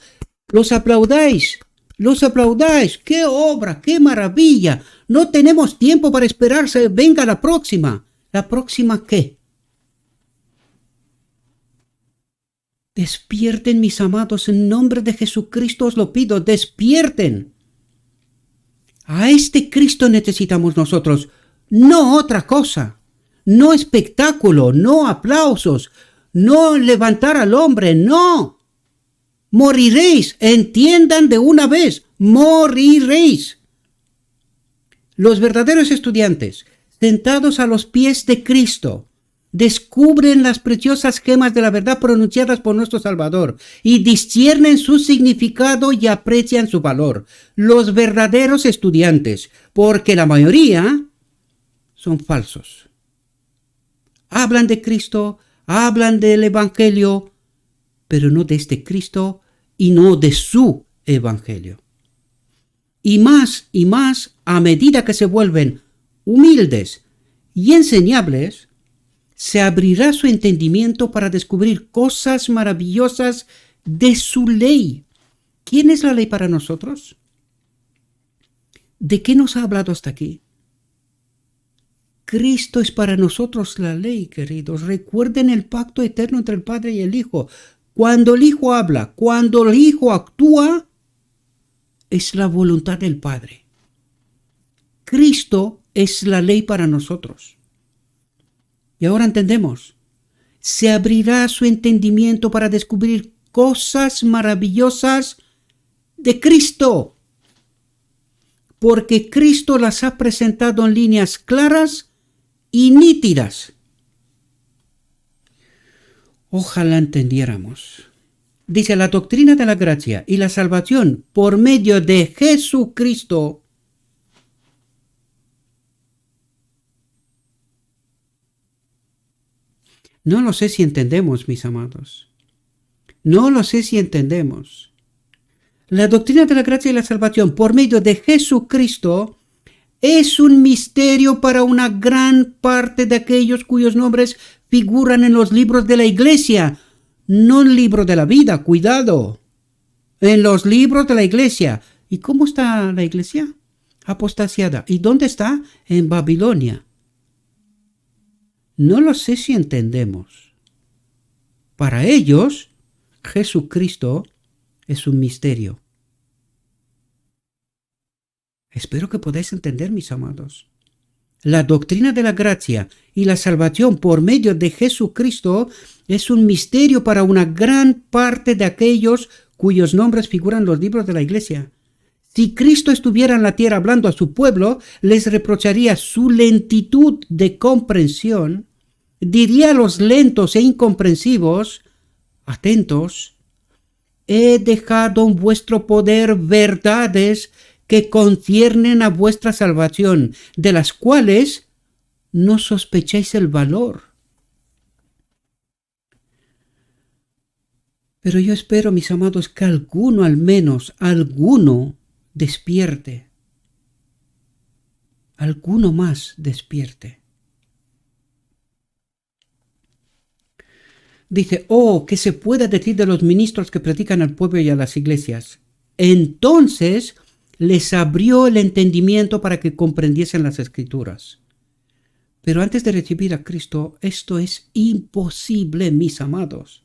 los aplaudáis. Los aplaudáis. ¡Qué obra! ¡Qué maravilla! No tenemos tiempo para esperarse. Venga la próxima. ¿La próxima qué? Despierten, mis amados, en nombre de Jesucristo os lo pido, despierten. A este Cristo necesitamos nosotros, no otra cosa, no espectáculo, no aplausos, no levantar al hombre, no. Moriréis, entiendan de una vez, moriréis. Los verdaderos estudiantes, sentados a los pies de Cristo, descubren las preciosas gemas de la verdad pronunciadas por nuestro Salvador y disciernen su significado y aprecian su valor. Los verdaderos estudiantes, porque la mayoría son falsos. Hablan de Cristo, hablan del Evangelio, pero no de este Cristo y no de su Evangelio. Y más, a medida que se vuelven humildes y enseñables, se abrirá su entendimiento para descubrir cosas maravillosas de su ley. ¿Quién es la ley para nosotros? ¿De qué nos ha hablado hasta aquí? Cristo es para nosotros la ley, queridos. Recuerden el pacto eterno entre el Padre y el Hijo. Cuando el Hijo habla, cuando el Hijo actúa, es la voluntad del Padre. Cristo es la ley para nosotros. Y ahora entendemos. Se abrirá su entendimiento para descubrir cosas maravillosas de Cristo. Porque Cristo las ha presentado en líneas claras y nítidas. Ojalá entendiéramos. Dice, la doctrina de la gracia y la salvación por medio de Jesucristo no lo sé si entendemos, mis amados. No lo sé si entendemos. La doctrina de la gracia y la salvación por medio de Jesucristo es un misterio para una gran parte de aquellos cuyos nombres figuran en los libros de la iglesia. No en el libro de la vida, cuidado. En los libros de la iglesia. ¿Y cómo está la iglesia? Apostasiada. ¿Y dónde está? En Babilonia. No lo sé si entendemos. Para ellos, Jesucristo es un misterio. Espero que podáis entender, mis amados. La doctrina de la gracia y la salvación por medio de Jesucristo es un misterio para una gran parte de aquellos cuyos nombres figuran en los libros de la Iglesia. Si Cristo estuviera en la tierra hablando a su pueblo, les reprocharía su lentitud de comprensión, diría a los lentos e incomprensivos: atentos, he dejado en vuestro poder verdades que conciernen a vuestra salvación, de las cuales no sospecháis el valor. Pero yo espero, mis amados, que alguno, al menos alguno, despierte. Alguno más despierte. Dice: oh, ¿qué se puede decir de los ministros que predican al pueblo y a las iglesias? Entonces les abrió el entendimiento para que comprendiesen las Escrituras. Pero antes de recibir a Cristo, esto es imposible, mis amados.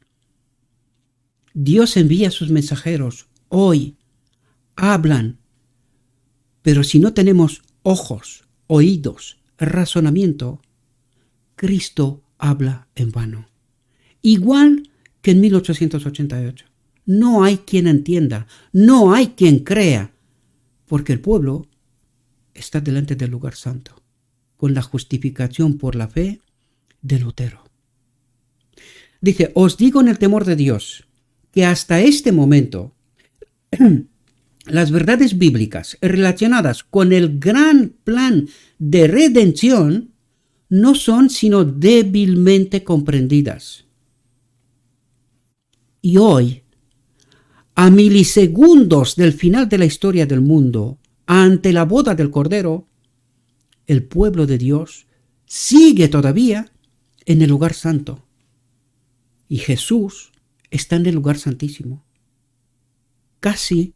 Dios envía a sus mensajeros hoy, hablan, pero si no tenemos ojos, oídos, razonamiento, Cristo habla en vano. Igual que en 1888. No hay quien entienda, no hay quien crea, porque el pueblo está delante del lugar santo, con la justificación por la fe de Lutero. Dice: os digo en el temor de Dios, que hasta este momento las verdades bíblicas relacionadas con el gran plan de redención no son sino débilmente comprendidas. Y hoy, a milisegundos del final de la historia del mundo, ante la boda del Cordero, el pueblo de Dios sigue todavía en el lugar santo. Y Jesús está en el lugar santísimo, casi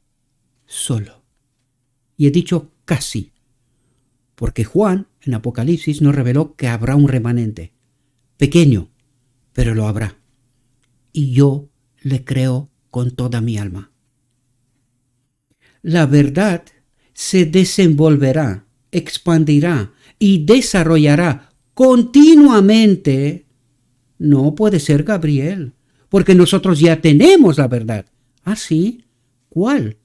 solo. Y he dicho casi, porque Juan en Apocalipsis nos reveló que habrá un remanente, pequeño, pero lo habrá. Y yo le creo con toda mi alma. La verdad se desenvolverá, expandirá y desarrollará continuamente. No puede ser, Gabriel, porque nosotros ya tenemos la verdad. ¿Ah, sí? ¿Cuál?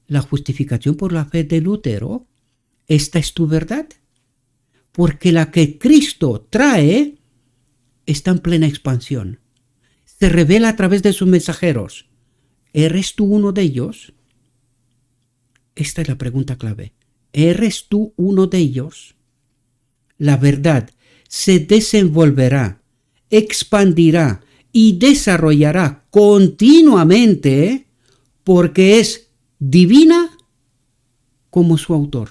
La justificación por la fe de Lutero. ¿Esta es tu verdad? Porque la que Cristo trae está en plena expansión. Se revela a través de sus mensajeros. ¿Eres tú uno de ellos? Esta es la pregunta clave. ¿Eres tú uno de ellos? La verdad se desenvolverá, expandirá y desarrollará continuamente porque es divina como su autor.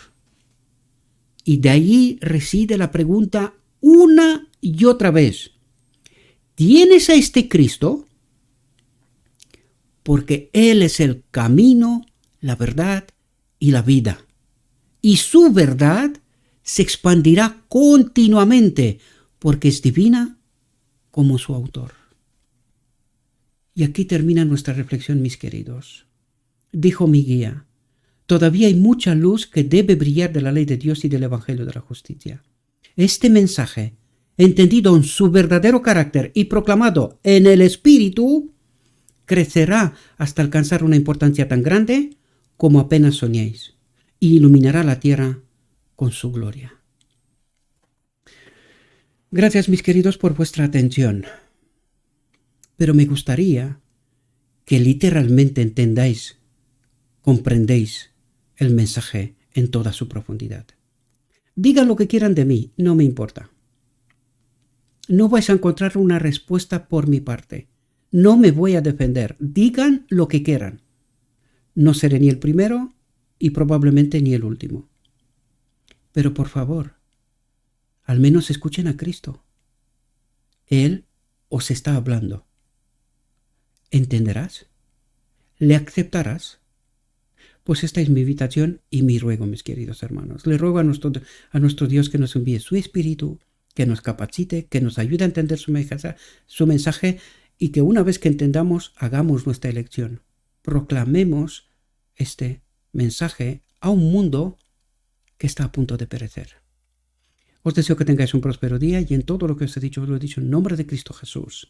Y de allí reside la pregunta una y otra vez: ¿tienes a este Cristo? Porque Él es el camino, la verdad y la vida. Y su verdad se expandirá continuamente porque es divina como su autor. Y aquí termina nuestra reflexión, mis queridos. Dijo mi guía: todavía hay mucha luz que debe brillar de la ley de Dios y del Evangelio de la justicia. Este mensaje, entendido en su verdadero carácter y proclamado en el Espíritu, crecerá hasta alcanzar una importancia tan grande como apenas soñéis, y iluminará la tierra con su gloria. Gracias, mis queridos, por vuestra atención. Pero me gustaría que literalmente entendáis, comprendéis el mensaje en toda su profundidad. Digan lo que quieran de mí, no me importa. No vais a encontrar una respuesta por mi parte. No me voy a defender. Digan lo que quieran. No seré ni el primero y probablemente ni el último. Pero por favor, al menos escuchen a Cristo. Él os está hablando. ¿Entenderás? ¿Le aceptarás? Pues esta es mi invitación y mi ruego, mis queridos hermanos. Le ruego a nuestro Dios que nos envíe su Espíritu, que nos capacite, que nos ayude a entender su mensaje y que una vez que entendamos, hagamos nuestra elección. Proclamemos este mensaje a un mundo que está a punto de perecer. Os deseo que tengáis un próspero día y en todo lo que os he dicho en nombre de Cristo Jesús.